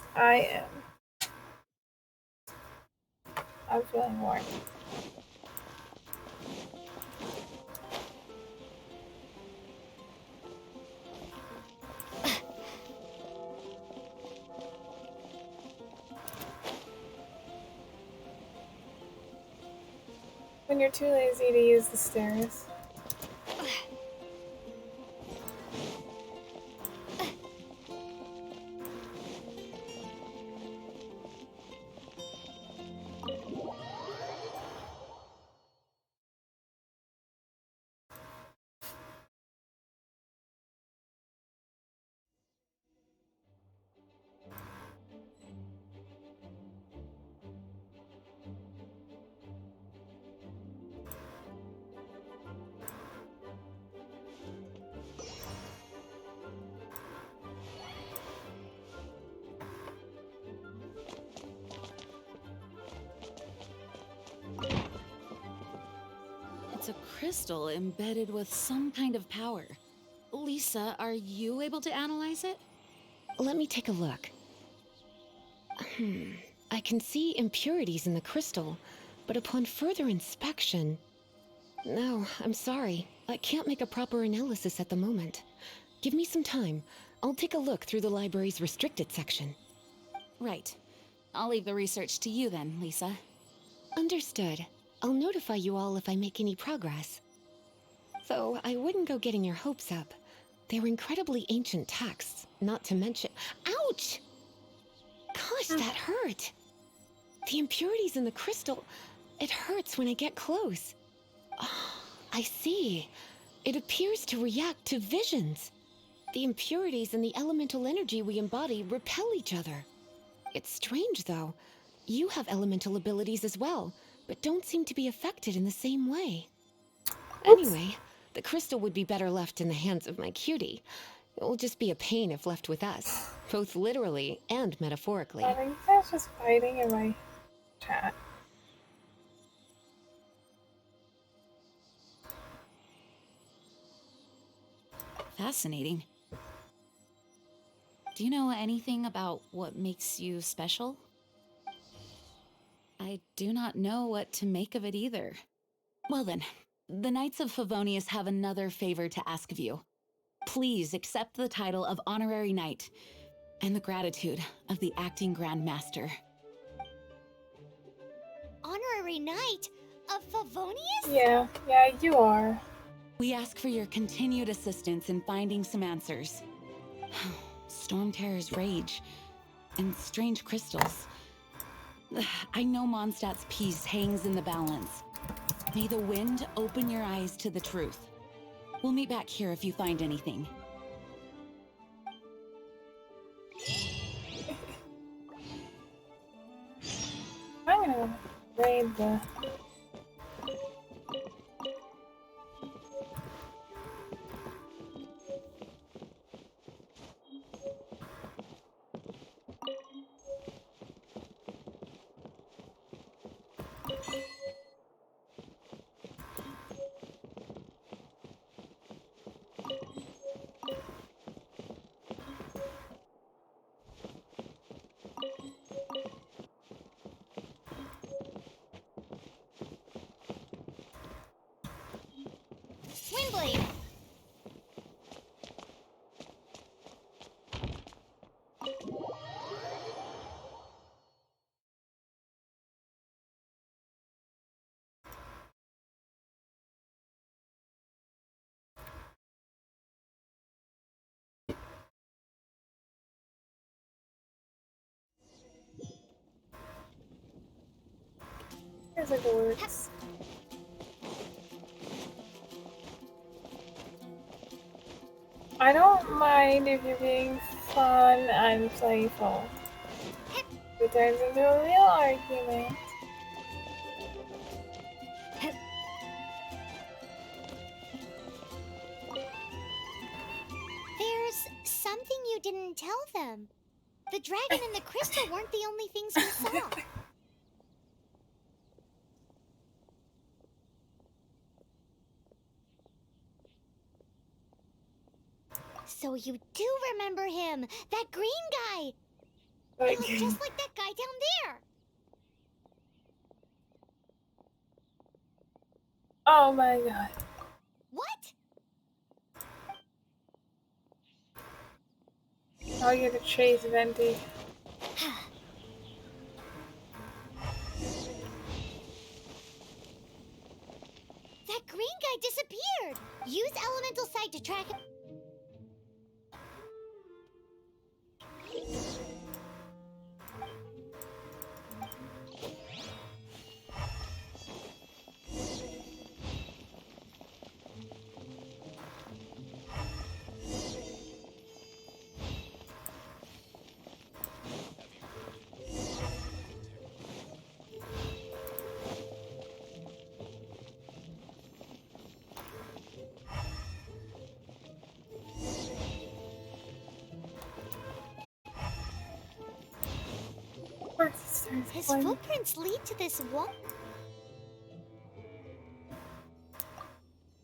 I'm feeling warm. When you're too lazy to use the stairs. It's a crystal embedded with some kind of power. Lisa, are you able to analyze it? Let me take a look. I can see impurities in the crystal, but upon further inspection... No, I'm sorry. I can't make a proper analysis at the moment. Give me some time. I'll take a look through the library's restricted section. Right. I'll leave the research to you then, Lisa. Understood. I'll notify you all if I make any progress. Though I wouldn't go getting your hopes up. They're incredibly ancient texts, not to mention— Ouch! Gosh, that hurt! The impurities in the crystal— it hurts when I get close. Oh, I see. It appears to react to visions. The impurities and the elemental energy we embody repel each other. It's strange, though. You have elemental abilities as well, but don't seem to be affected in the same way. Anyway, the crystal would be better left in the hands of my cutie. It will just be a pain if left with us, both literally and metaphorically. Are you guys just fighting in my chat? Fascinating. Do you know anything about what makes you special? I do not know what to make of it either. Well then, the Knights of Favonius have another favor to ask of you. Please accept the title of Honorary Knight and the gratitude of the Acting Grand Master. Honorary Knight of Favonius? Yeah, you are. We ask for your continued assistance in finding some answers. Storm Terror's rage and strange crystals. I know Mondstadt's peace hangs in the balance. May the wind open your eyes to the truth. We'll meet back here if you find anything. I'm gonna raid the... Here's like it works. I don't mind if you're being fun and playful. It turns into a real argument. There's something you didn't tell them. The dragon and the crystal weren't the only things we saw. So you do remember him, that green guy. He looked just like that guy down there. Oh my god. What? I'll get to chase Venti. That green guy disappeared. Use elemental sight to track him. His footprints lead to this wall.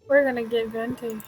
We're gonna get Venti.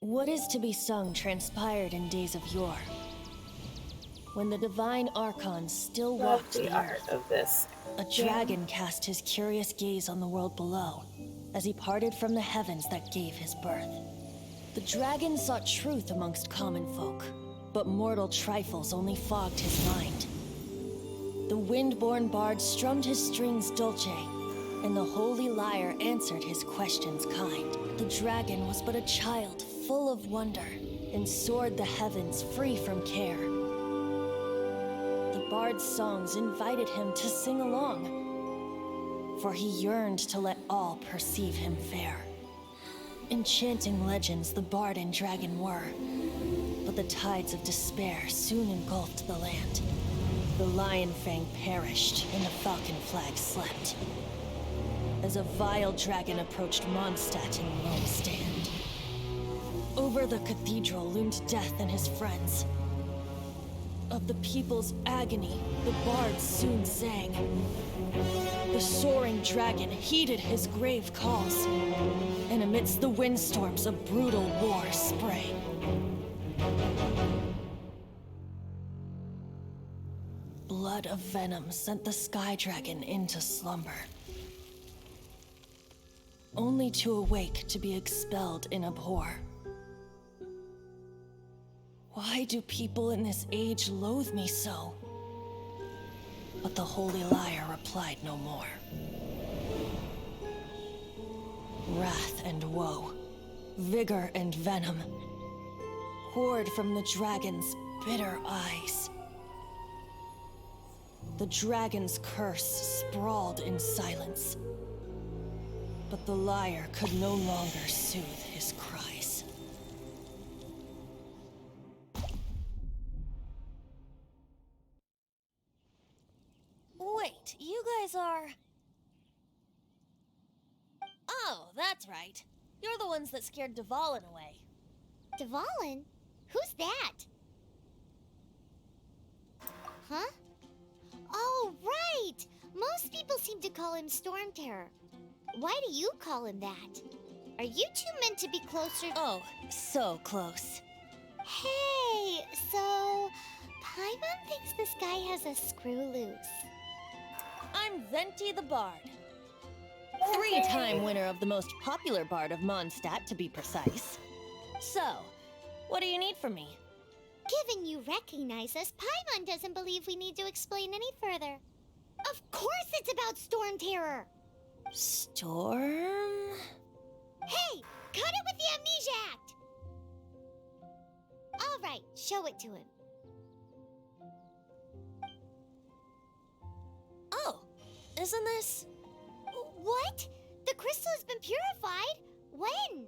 What is to be sung transpired in days of yore, when the divine archons still Love walked the the art earth. of this. A dragon cast his curious gaze on the world below, as he parted from the heavens that gave his birth. The dragon sought truth amongst common folk, but mortal trifles only fogged his mind. The wind-born bard strummed his strings dulce, and the holy lyre answered his questions kind. The dragon was but a child full of wonder, and soared the heavens free from care. The bard's songs invited him to sing along, for he yearned to let all perceive him fair. Enchanting legends the bard and dragon were, but the tides of despair soon engulfed the land. The lion fang perished, and the falcon flag slept, as a vile dragon approached Mondstadt in lone stand. Over the cathedral loomed death and his friends. Of the people's agony, the bard soon sang. The soaring dragon heeded his grave calls, and amidst the windstorms a brutal war sprang. Blood of venom sent the sky dragon into slumber, only to awake to be expelled in abhor. Why do people in this age loathe me so? But the holy lyre replied no more. Wrath and woe, vigor and venom, poured from the dragon's bitter eyes. The dragon's curse sprawled in silence. But the liar could no longer soothe his cries. Wait, you guys are... Oh, that's right. You're the ones that scared Dvalin away. Dvalin? Who's that? Huh? Oh, right! Most people seem to call him Storm Terror. Why do you call him that? Are you two meant to be closer? Oh, so close. Hey, so Paimon thinks this guy has a screw loose. I'm Venti the Bard. 3-time winner of the most popular bard of Mondstadt, to be precise. So, what do you need from me? Given you recognize us, Paimon doesn't believe we need to explain any further. Of course it's about Storm Terror! Storm? Hey! Cut it with the Amnesia Act! Alright, show it to him. Oh, isn't this... What? The crystal has been purified? When?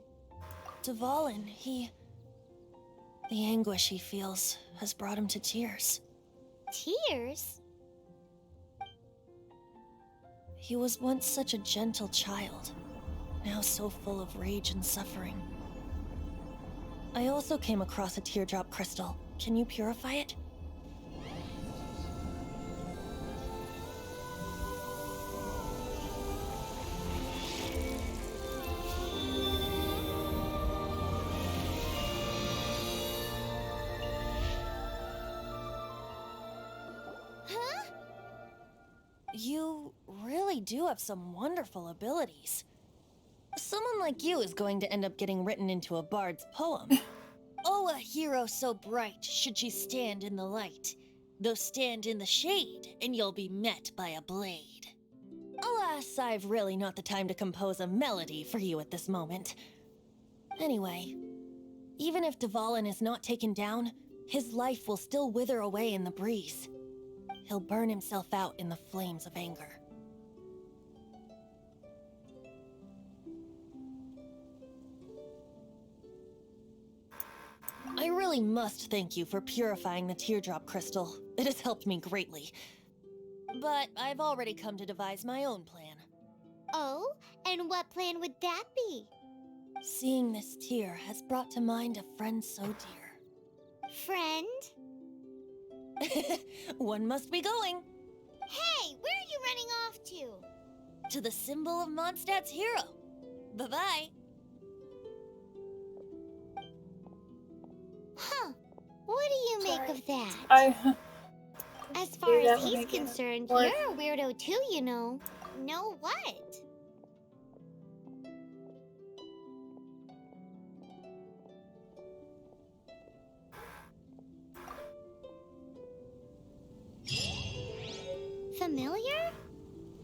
Dvalin, the anguish he feels has brought him to tears. Tears? He was once such a gentle child, now so full of rage and suffering. I also came across a teardrop crystal. Can you purify it? Huh? You really do have some wonderful abilities. Someone like you is going to end up getting written into a bard's poem. Oh, a hero so bright should she stand in the light, though stand in the shade, and you'll be met by a blade. Alas, I've really not the time to compose a melody for you at this moment. Anyway, even if Dvalin is not taken down, his life will still wither away in the breeze. He'll burn himself out in the flames of anger. I really must thank you for purifying the teardrop crystal. It has helped me greatly. But I've already come to devise my own plan. Oh, and what plan would that be? Seeing this tear has brought to mind a friend so dear. Friend? One must be going. Hey, where are you running off to? To the symbol of Mondstadt's hero. Bye-bye. Huh. What do you make of that? As far as he's concerned, you're a weirdo too, you know. Know what? Familiar?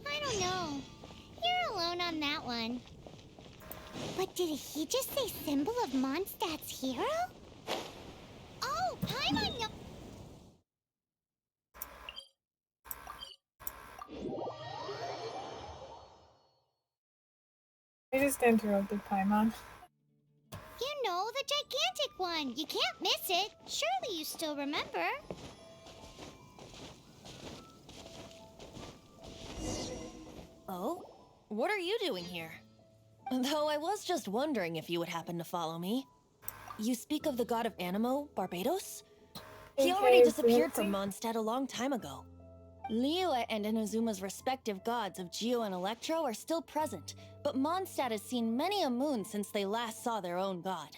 I don't know. You're alone on that one. But did he just say symbol of Mondstadt's hero? Oh, Paimon no- I just interrupted Paimon. You know, the gigantic one. You can't miss it. Surely you still remember. Oh? What are you doing here? Though I was just wondering if you would happen to follow me. You speak of the god of Animo, Barbados? He already disappeared from Mondstadt a long time ago. Liyue and Inazuma's respective gods of Geo and Electro are still present, but Mondstadt has seen many a moon since they last saw their own god.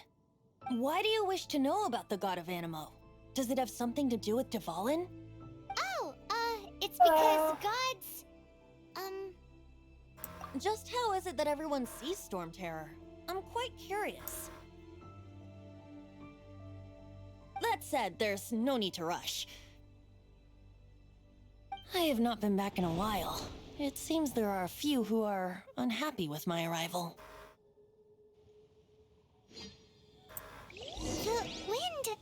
Why do you wish to know about the god of Animo? Does it have something to do with Dvalin? Oh, it's because gods... Just how is it that everyone sees Storm Terror? I'm quite curious. That said, there's no need to rush. I have not been back in a while. It seems there are a few who are unhappy with my arrival. The wind...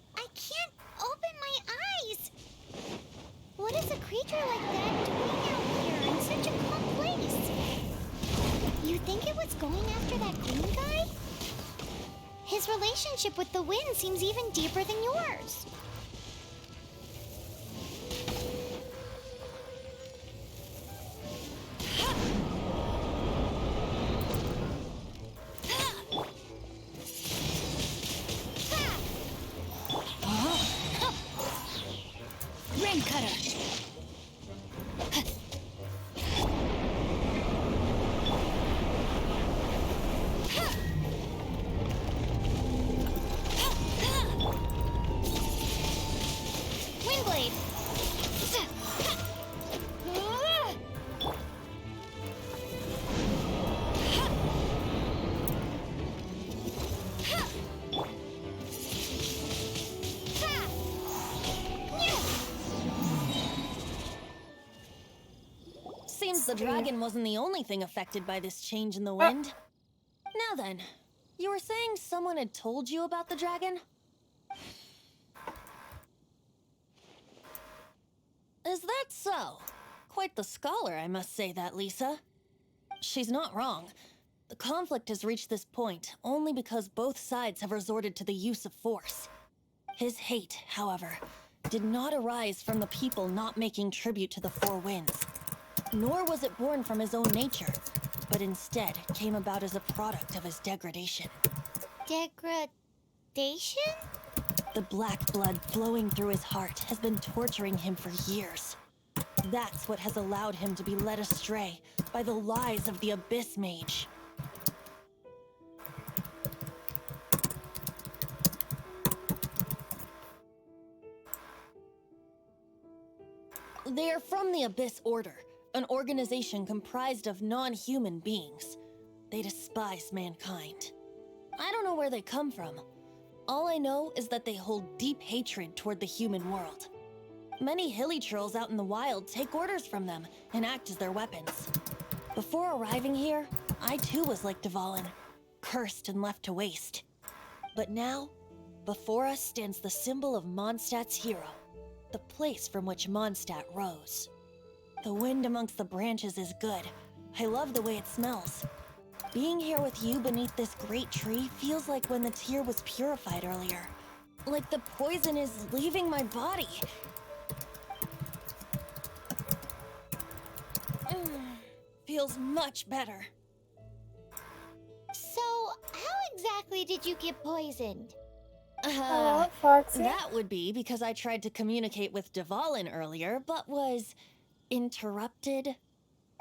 relationship with the wind seems even deeper than yours. Rain Cutter! Windblade! Seems the dragon wasn't the only thing affected by this change in the wind. Now then, you were saying someone had told you about the dragon? Is that so? Quite the scholar, I must say that, Lisa. She's not wrong. The conflict has reached this point only because both sides have resorted to the use of force. His hate, however, did not arise from the people not making tribute to the Four Winds. Nor was it born from his own nature, but instead came about as a product of his degradation. Degradation? The black blood flowing through his heart has been torturing him for years. That's what has allowed him to be led astray by the lies of the Abyss Mage. They are from the Abyss Order, an organization comprised of non-human beings. They despise mankind. I don't know where they come from. All I know is that they hold deep hatred toward the human world. Many hilly trolls out in the wild take orders from them and act as their weapons. Before arriving here, I too was like Dvalin, cursed and left to waste. But now, before us stands the symbol of Mondstadt's hero, the place from which Mondstadt rose. The wind amongst the branches is good. I love the way it smells. Being here with you beneath this great tree feels like when the tear was purified earlier. Like the poison is leaving my body. Feels much better. So, how exactly did you get poisoned? Foxy. That would be because I tried to communicate with Dvalin earlier, but was interrupted.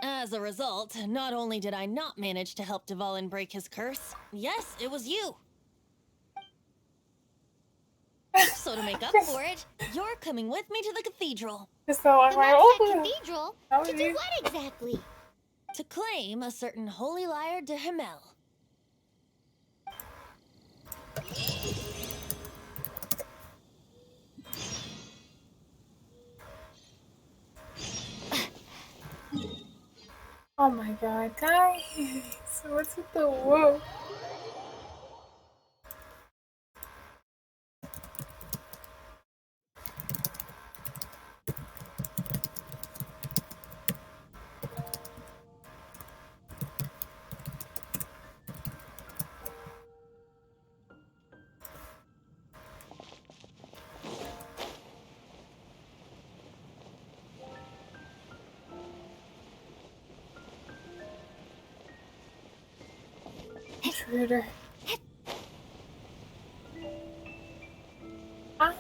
As a result, not only did I not manage to help Dvalin break his curse, yes, it was you. So to make up for it, you're coming with me to the cathedral. So I'm The like, Mondstadt Cathedral? How To are do you? what exactly? To claim a certain holy lyre de Himmel. Oh my god, guys. What's with the whoa? Intruder. Ah.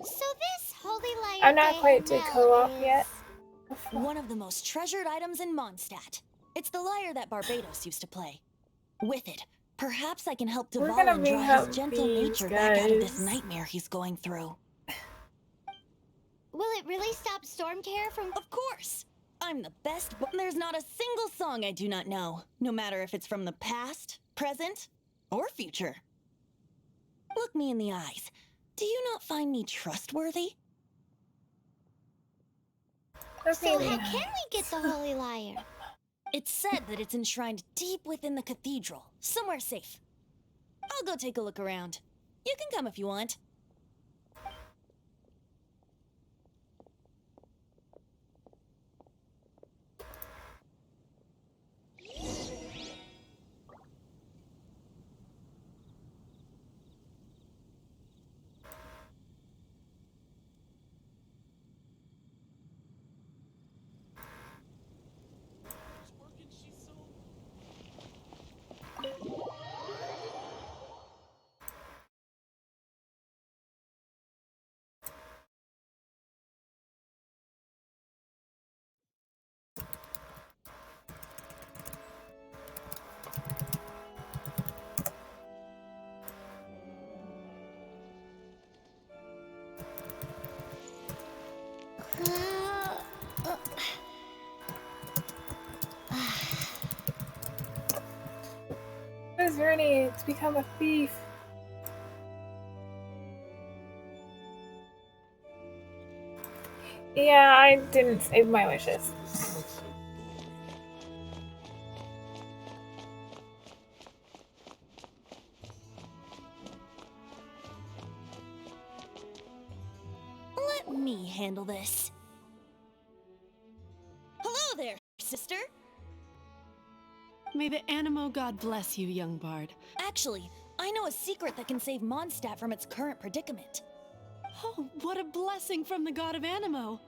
So this holy lyre I'm not de quite to Himmel co-op is... yet. One of the most treasured items in Mondstadt. It's the lyre that Barbados used to play. With it, perhaps I can help We're gonna Dvalin bring draw up his gentle these nature back out of this guys. nightmare he's going through. Will it really stop Storm Terror from... Of course! I'm the best, but there's not a single song I do not know, no matter if it's from the past, present, or future. Look me in the eyes. Do you not find me trustworthy? So how can we get the holy lyre? It's said that it's enshrined deep within the cathedral, somewhere safe. I'll go take a look around. You can come if you want. his journey to become a thief. Yeah, I didn't save my wishes. Let me handle this. Hello there, sister. May the Animo god bless you, young bard. Actually, I know a secret that can save Mondstadt from its current predicament. Oh, what a blessing from the god of Animo!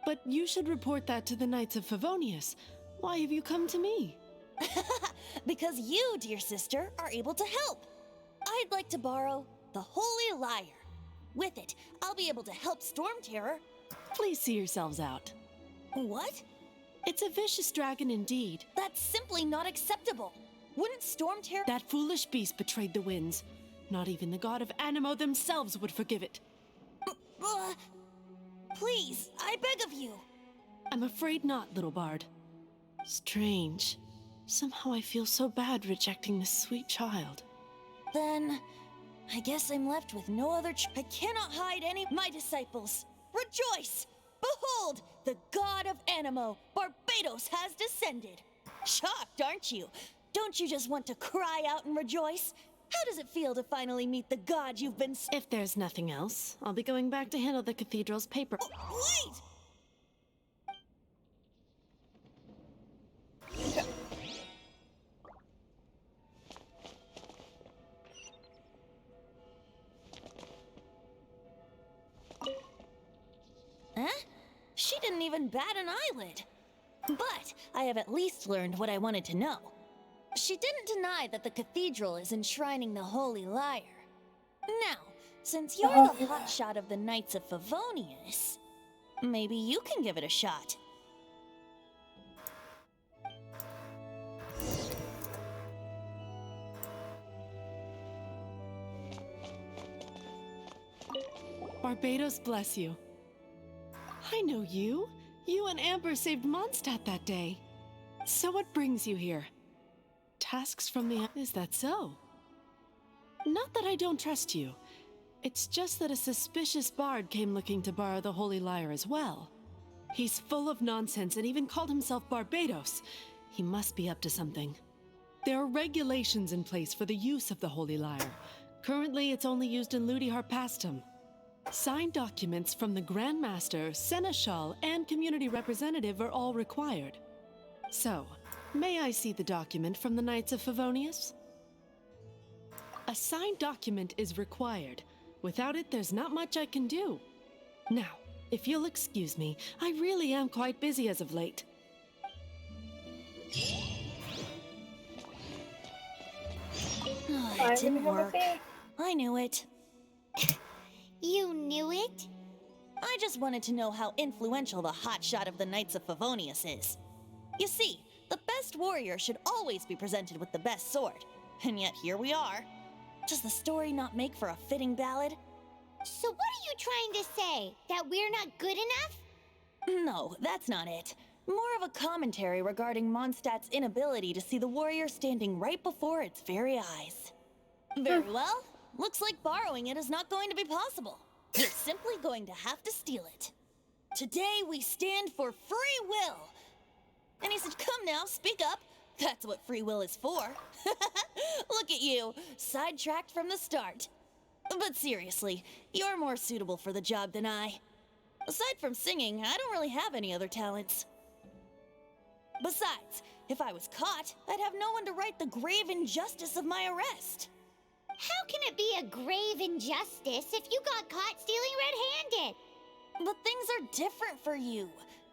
But you should report that to the Knights of Favonius. Why have you come to me? Because you, dear sister, are able to help. I'd like to borrow the Holy Lyre. With it, I'll be able to help Storm Terror. Please see yourselves out. What? It's a vicious dragon indeed. That's simply not acceptable. Wouldn't Storm Terror— That foolish beast betrayed the winds. Not even the god of Animo themselves would forgive it. Please, I beg of you. I'm afraid not, little bard. Strange. Somehow I feel so bad rejecting this sweet child. Then, I guess I'm left with no other I cannot hide any— My disciples, rejoice! Behold, the god of Animo, Barbados, has descended. Shocked, aren't you? Don't you just want to cry out and rejoice? How does it feel to finally meet the god you've been— If there's nothing else, I'll be going back to handle the cathedral's paper. Wait! Huh? She didn't even bat an eyelid. But I have at least learned what I wanted to know. She didn't deny that the cathedral is enshrining the Holy Lyre. Now, since you're the hotshot of the Knights of Favonius, maybe you can give it a shot. Barbados bless you. I know you. You and Amber saved Mondstadt that day. So what brings you here? Tasks from the— Is that so? Not that I don't trust you. It's just that a suspicious bard came looking to borrow the Holy Lyre as well. He's full of nonsense and even called himself Barbados. He must be up to something. There are regulations in place for the use of the Holy Lyre. Currently, it's only used in Ludi Harpastum. Signed documents from the Grand Master, Seneschal, and Community Representative are all required. So, may I see the document from the Knights of Favonius? A signed document is required. Without it, there's not much I can do. Now, if you'll excuse me, I really am quite busy as of late. It didn't work. I knew it. You knew it? I just wanted to know how influential the hotshot of the Knights of Favonius is. You see, the best warrior should always be presented with the best sword. And yet here we are. Does the story not make for a fitting ballad? So what are you trying to say? That we're not good enough? No, that's not it. More of a commentary regarding Mondstadt's inability to see the warrior standing right before its very eyes. Very well. Looks like borrowing it is not going to be possible. You're simply going to have to steal it. Today we stand for free will. And he said, come now, speak up. That's what free will is for. Look at you, sidetracked from the start. But seriously, you're more suitable for the job than I. Aside from singing, I don't really have any other talents. Besides, if I was caught, I'd have no one to right the grave injustice of my arrest. How can it be a grave injustice if you got caught stealing red-handed? But things are different for you.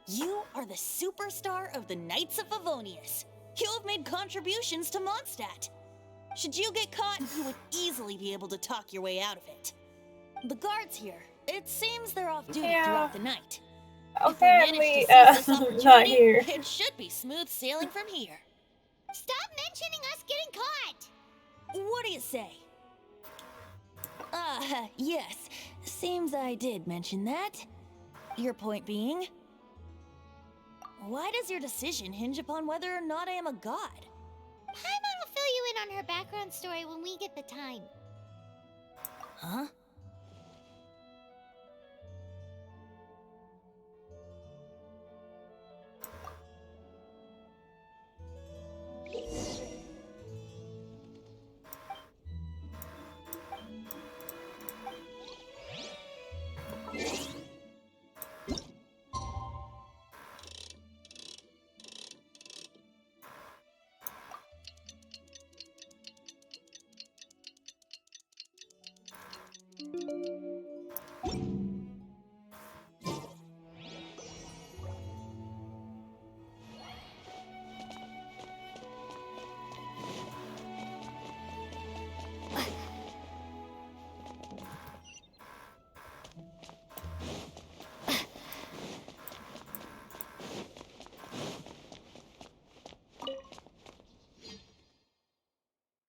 You are the superstar of the Knights of Favonius. You have made contributions to Mondstadt. Should you get caught, you would easily be able to talk your way out of it. The guards here, it seems they're off duty throughout the night. Apparently, not here. It should be smooth sailing from here. Stop mentioning us getting caught! What do you say? Yes. Seems I did mention that. Your point being? Why does your decision hinge upon whether or not I am a god? Paimon will fill you in on her background that story when we get the time. Huh?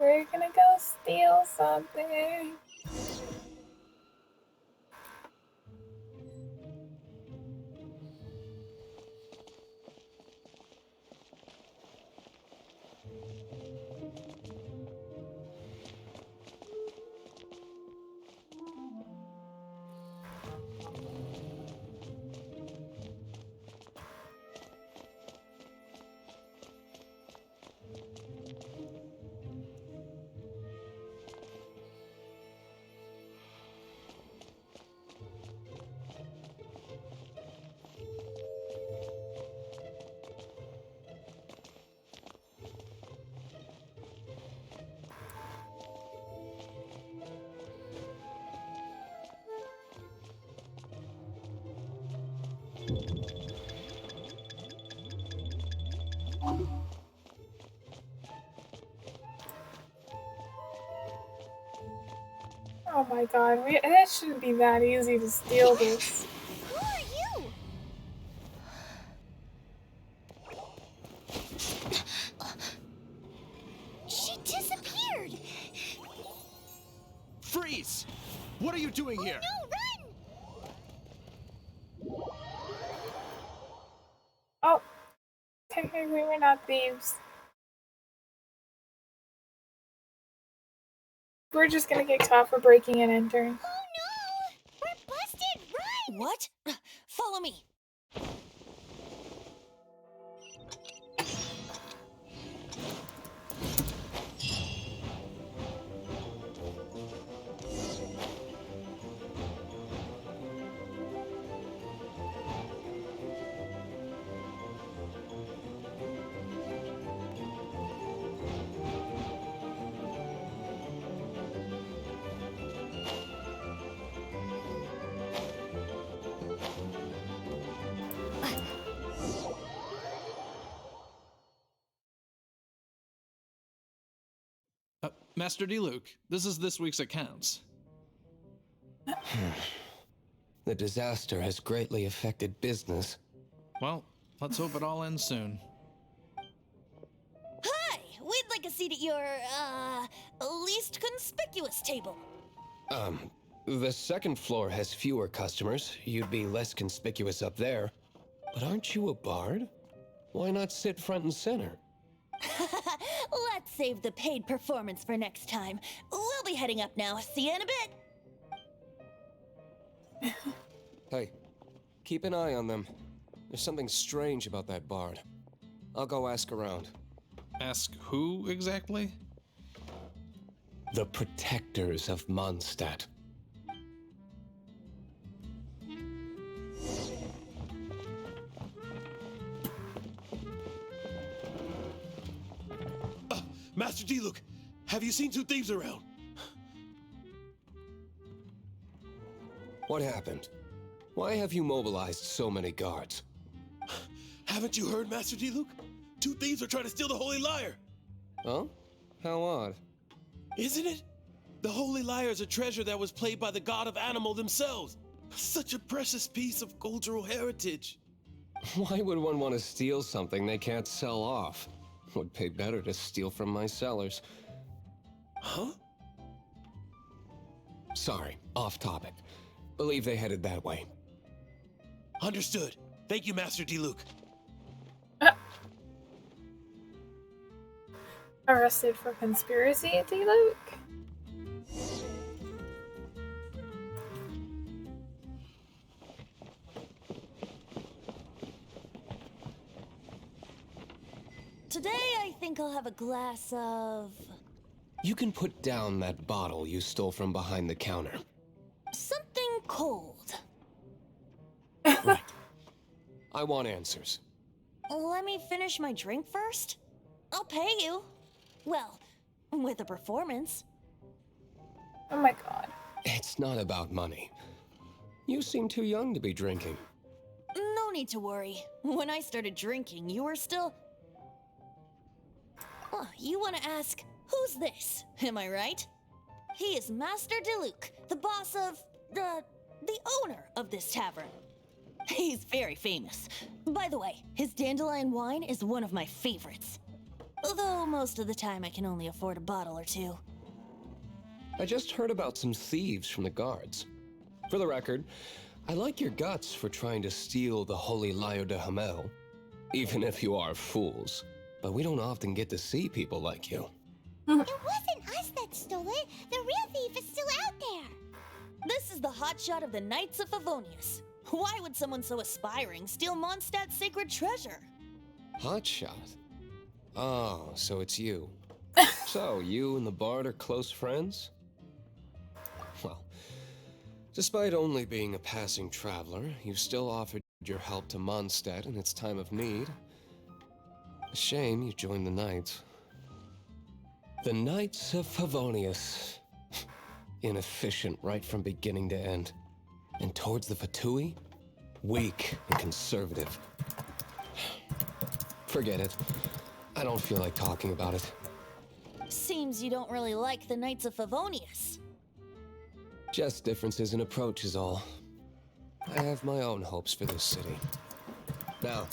We're gonna go steal something. Oh my god, it shouldn't be that easy to steal this. Who are you? She disappeared! Freeze! What are you doing here? No, run! Oh, technically we're not thieves. We're just gonna get caught for breaking and entering. Oh no! We're busted! Run! What? Follow me. Master D-Luke, this is this week's accounts. The disaster has greatly affected business. Well, let's hope it all ends soon. Hi! We'd like a seat at your, least conspicuous table. The second floor has fewer customers. You'd be less conspicuous up there. But aren't you a bard? Why not sit front and center? Let's save the paid performance for next time. We'll be heading up now. See you in a bit. Hey, keep an eye on them. There's something strange about that bard. I'll go ask around. Ask who exactly? The protectors of Mondstadt. Master D-Luke, have you seen two thieves around? What happened? Why have you mobilized so many guards? Haven't you heard, Master D-Luke? Two thieves are trying to steal the Holy Lyre. Huh? How odd. Isn't it? The Holy Lyre is a treasure that was played by the god of animal themselves. Such a precious piece of cultural heritage. Why would one want to steal something they can't sell off? Would pay better to steal from my sellers. Huh? Sorry, off topic. Believe they headed that way. Understood. Thank you, Master D-Luke. Arrested for conspiracy, Diluc? Today, I think I'll have a glass of... You can put down that bottle you stole from behind the counter. something cold. Right. I want answers. Let me finish my drink first. I'll pay you. Well, with a performance. Oh my god. It's not about money. You seem too young to be drinking. No need to worry. When I started drinking, you were still... Oh, you want to ask, who's this? Am I right? He is Master Diluc, the boss of... the owner of this tavern. He's very famous. By the way, his dandelion wine is one of my favorites. Although most of the time I can only afford a bottle or two. I just heard about some thieves from the guards. For the record, I like your guts for trying to steal the Holy Lyre de Hamel. Even if you are fools. But we don't often get to see people like you. It wasn't us that stole it. The real thief is still out there. This is the hotshot of the Knights of Favonius. Why would someone so aspiring steal Mondstadt's sacred treasure? Hotshot? Oh, so it's you. So, you and the Bard are close friends? Well, despite only being a passing traveler, you've still offered your help to Mondstadt in its time of need. A shame you joined the Knights. The Knights of Favonius. Inefficient right from beginning to end. And towards the Fatui, weak and conservative. Forget it. I don't feel like talking about it. Seems you don't really like the Knights of Favonius. Just differences in approach is all. I have my own hopes for this city. Now,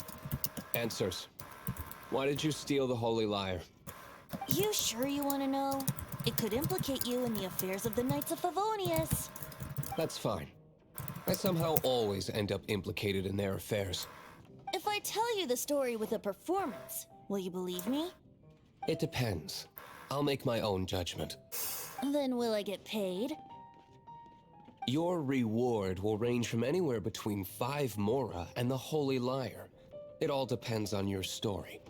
answers. Why did you steal the Holy Lyre? You sure you want to know? It could implicate you in the affairs of the Knights of Favonius. That's fine. I somehow always end up implicated in their affairs. If I tell you the story with a performance, will you believe me? It depends. I'll make my own judgment. Then will I get paid? Your reward will range from anywhere between 5 mora and the Holy Lyre. It all depends on your story.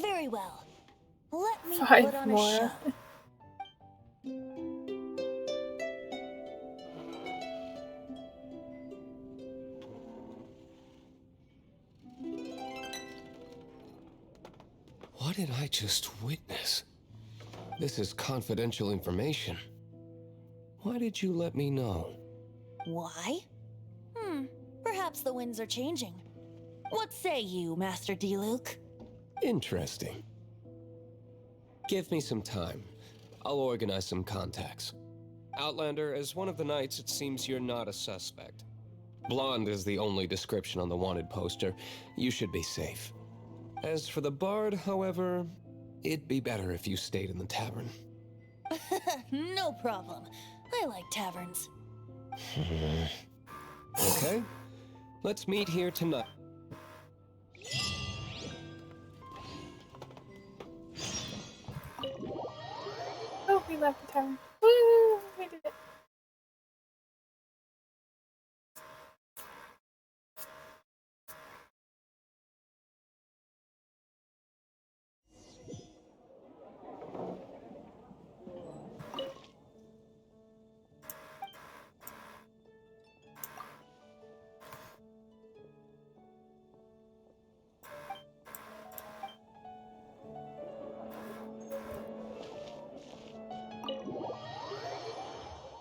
Very well. Let me 5 put on a mora. show. What did I just witness? This is confidential information. Why did you let me know? Why? Perhaps the winds are changing. What say you, Master Diluc? Interesting. Give me some time. I'll organize some contacts. Outlander, as one of the knights, it seems you're not a suspect. Blonde is the only description on the wanted poster. You should be safe. As for the Bard, however, it'd be better if you stayed in the tavern. No problem. I like taverns. Okay. Let's meet here tonight. Oh, we left the tavern. Woo! We did it.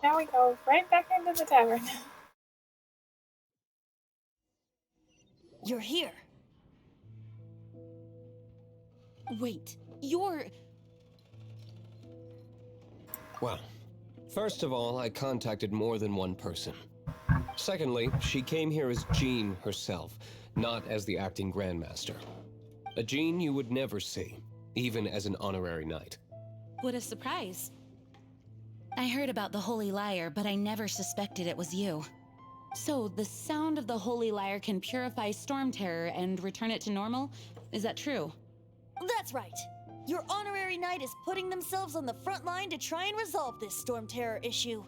Now we go right back into the tavern. You're here. Wait, you're... Well, first of all, I contacted more than one person. Secondly, she came here as Jean herself, not as the acting Grandmaster. A Jean you would never see, even as an honorary knight. What a surprise. I heard about the Holy Lyre, but I never suspected it was you. So, the sound of the Holy Lyre can purify Storm Terror and return it to normal? Is that true? That's right. Your honorary knight is putting themselves on the front line to try and resolve this storm terror issue.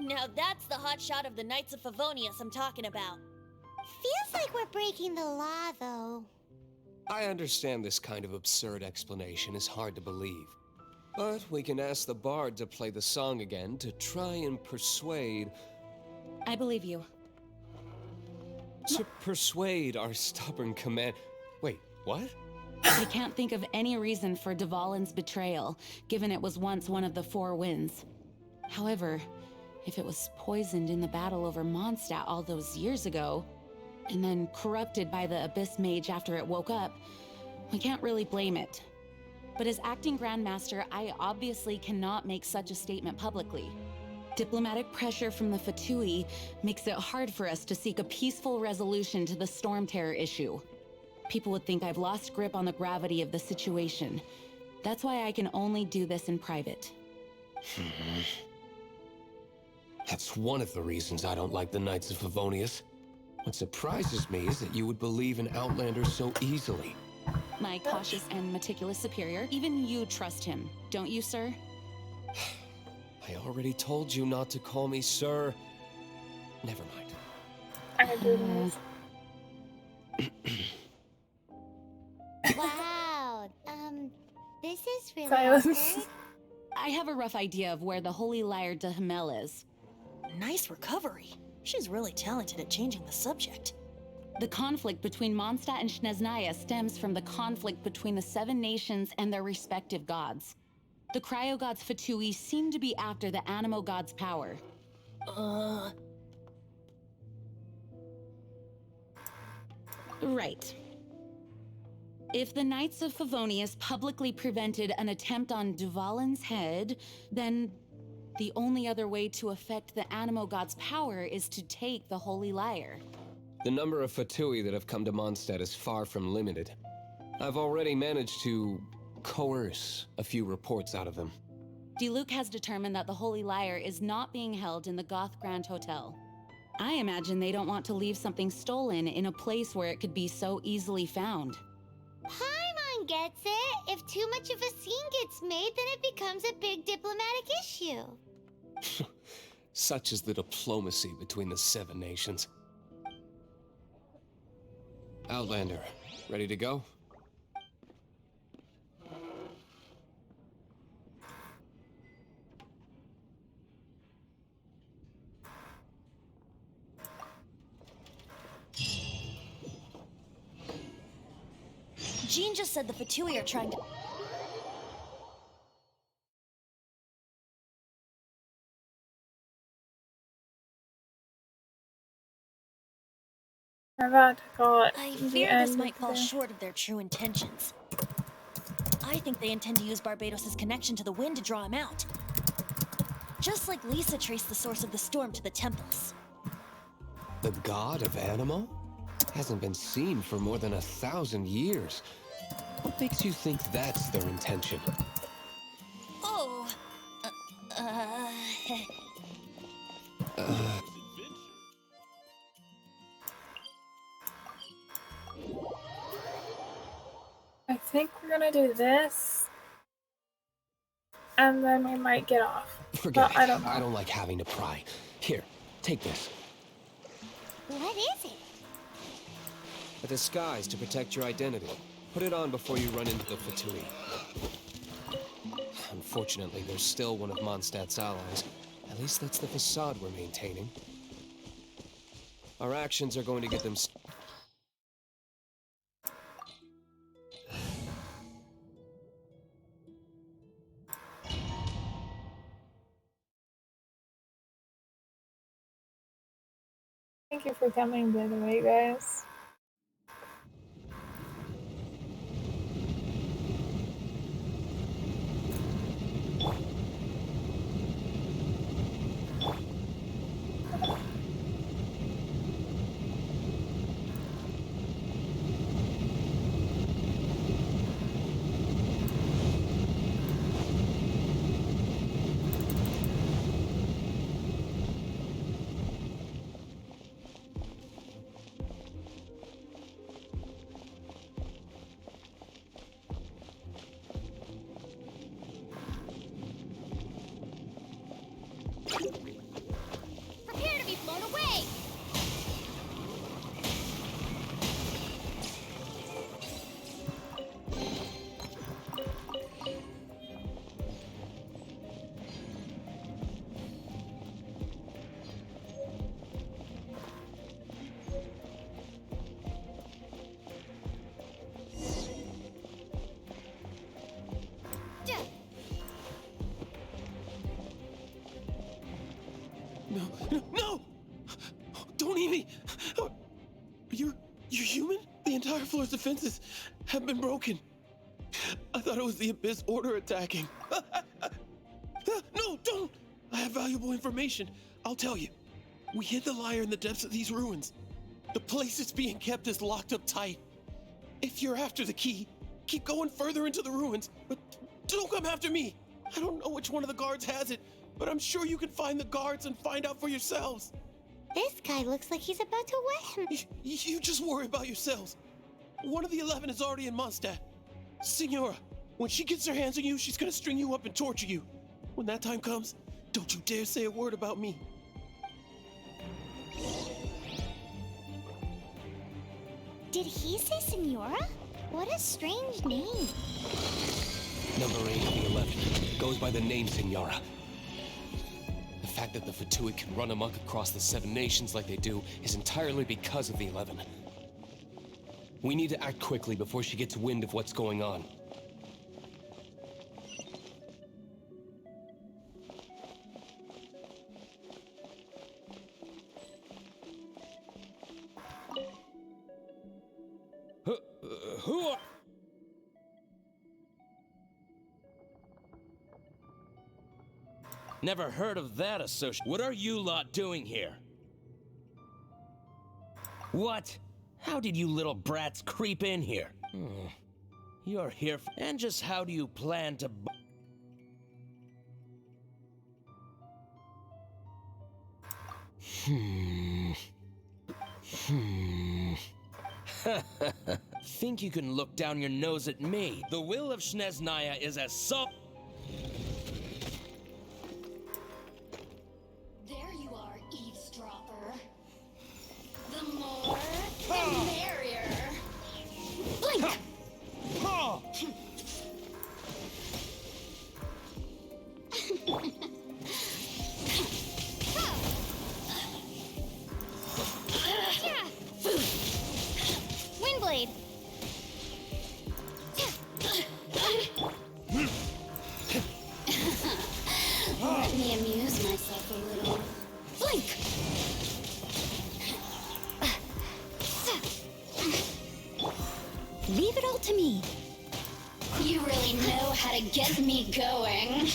Now that's the hotshot of the Knights of Favonius I'm talking about. Feels like we're breaking the law, though. I understand this kind of absurd explanation is hard to believe. But we can ask the bard to play the song again to try and persuade... I believe you. To persuade our stubborn command... Wait, what? I can't think of any reason for Dvalin's betrayal, given it was once one of the Four Winds. However, if it was poisoned in the battle over Mondstadt all those years ago, and then corrupted by the Abyss Mage after it woke up, we can't really blame it. But as acting Grandmaster, I obviously cannot make such a statement publicly. Diplomatic pressure from the Fatui makes it hard for us to seek a peaceful resolution to the storm terror issue. People would think I've lost grip on the gravity of the situation. That's why I can only do this in private. That's one of the reasons I don't like the Knights of Favonius. What surprises me is that you would believe in Outlanders so easily. My cautious and meticulous superior, even you trust him, don't you, sir? I already told you not to call me sir. Never mind. I can do this. Wow. This is really Silence. awkward. I have a rough idea of where the Holy Lyre de Himmel is. Nice recovery. She's really talented at changing the subject. The conflict between Mondstadt and Snezhnaya stems from the conflict between the Seven Nations and their respective gods. The cryo-gods Fatui seem to be after the Animo god's power. Right. If the Knights of Favonius publicly prevented an attempt on Dvalin's head, then the only other way to affect the Animo god's power is to take the Holy Lyre. The number of Fatui that have come to Mondstadt is far from limited. I've already managed to coerce a few reports out of them. Diluc has determined that the Holy Lyre is not being held in the Goth Grand Hotel. I imagine they don't want to leave something stolen in a place where it could be so easily found. Paimon gets it. If too much of a scene gets made, then it becomes a big diplomatic issue. Such is the diplomacy between the Seven Nations. Outlander, ready to go? Jean just said the Fatui are trying to... I'm about to call it I the fear end this might of fall the- short of their true intentions. I think they intend to use Barbados' connection to the wind to draw him out. Just like Lisa traced the source of the storm to the temples. The god of Animo? Hasn't been seen for more than 1,000 years. What makes you think that's their intention? Oh. I think we're gonna do this, and then we might get off. Forget But I it. don't know. I don't like having to pry. Here, take this. What is it? A disguise to protect your identity. Put it on before you run into the Fatui. Unfortunately, there's still one of Mondstadt's allies. At least that's the facade we're maintaining. Our actions are going to get them... Thank you for coming, by the way, guys. Prepare to be blown away! No! Don't eat me! You're human? The entire floor's defenses have been broken. I thought it was the Abyss Order attacking. No, don't! I have valuable information. I'll tell you. We hid the lyre in the depths of these ruins. The place it's being kept is locked up tight. If you're after the key, keep going further into the ruins, but don't come after me. I don't know which one of the guards has it, but I'm sure you can find the guards and find out for yourselves. This guy looks like he's about to wet him. You just worry about yourselves. One of the 11 is already in Mondstadt. Signora, when she gets her hands on you, she's gonna string you up and torture you. When that time comes, don't you dare say a word about me. Did he say Senora? What a strange name. Number 8 of the 11 goes by the name Signora. The fact that the Fatui can run amok across the 7 nations like they do is entirely because of the 11. We need to act quickly before she gets wind of what's going on. Never heard of that associate. What are you lot doing here? What? How did you little brats creep in here? You're here for... And just how do you plan to... Think you can look down your nose at me? The will of Snezhnaya is as soft... There you are, eavesdropper. The more, the merrier. Blink! Windblade. Let me amuse myself a little. Blink! Leave it all to me. You really know how to get me going.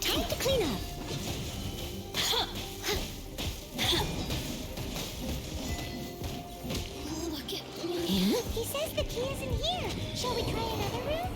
Time to clean up. Look at me. He says the key is in here. Shall we try another room?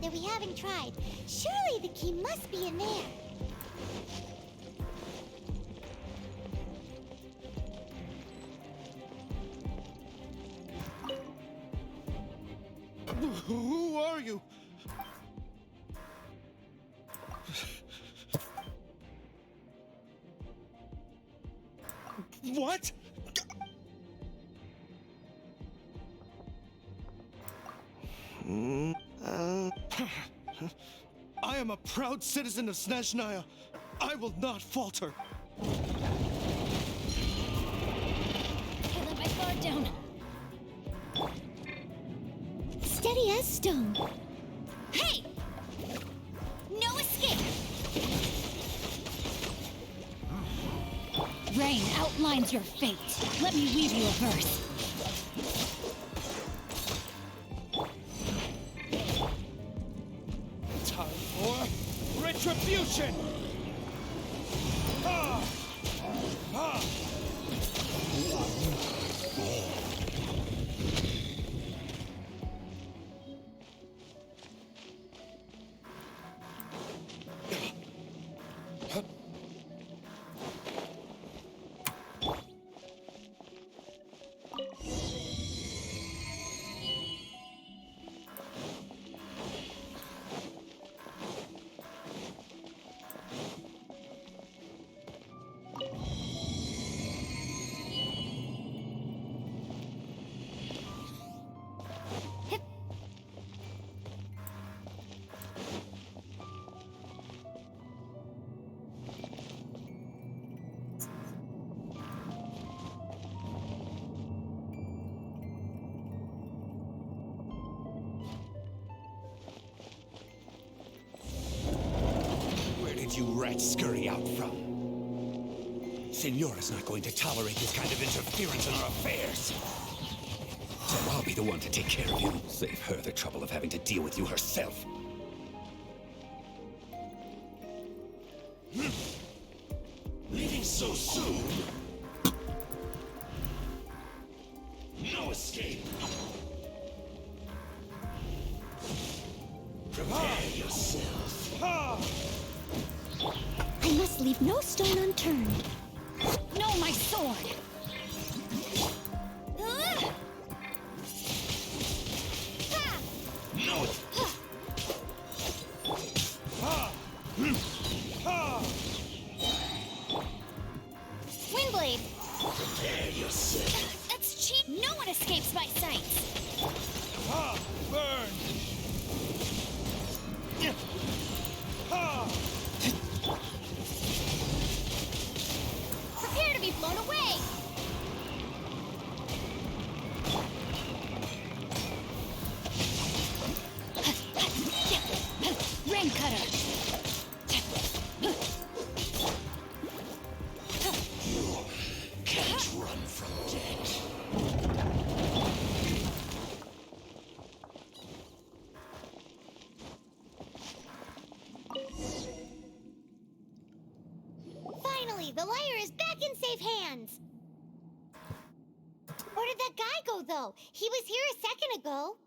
that we haven't tried. Surely the key must be in there. Who are you? What? I am a proud citizen of Snezhnaya. I will not falter. I let my guard down. Steady as stone. Hey! No escape! Rain outlines your fate. Let me weave you a verse. Time for retribution! Ah! Ah! You rats scurry out from? Senora's not going to tolerate this kind of interference in our affairs. So I'll be the one to take care of you. Save her the trouble of having to deal with you herself. Leaving so soon? No escape. Prepare yourself. I must leave no stone unturned. No, my sword! No. Windblade! Prepare yourself. That's cheap! No one escapes my sights! Burn! Prepare to be blown away! Rain cutter! You can't run from death. Finally, the lyre is back in safe hands! Where did that guy go, though? He was here a second ago.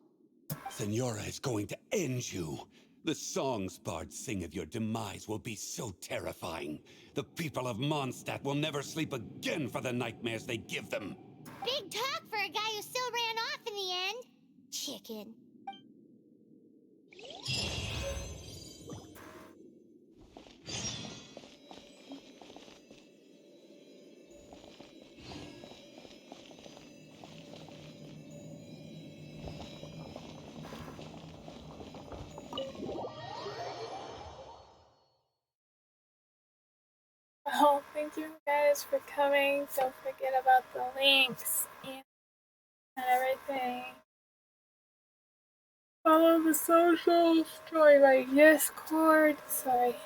Senora is going to end you. The songs bards sing of your demise will be so terrifying. The people of Mondstadt will never sleep again for the nightmares they give them. Big talk for a guy who still ran off in the end. Chicken. Oh, thank you guys for coming. Don't forget about the links and everything. Follow the socials. Join my Discord. Sorry.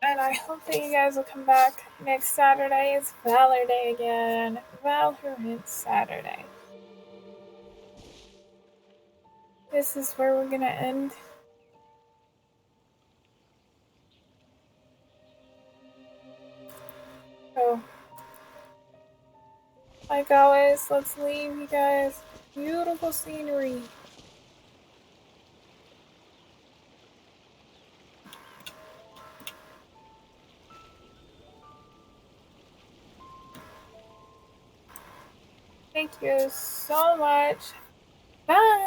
And I hope that you guys will come back next Saturday. It's Valor Day again. Valorant Saturday. This is where we're gonna end. Oh. Like always, let's leave you guys. Beautiful scenery. Thank you so much. Bye.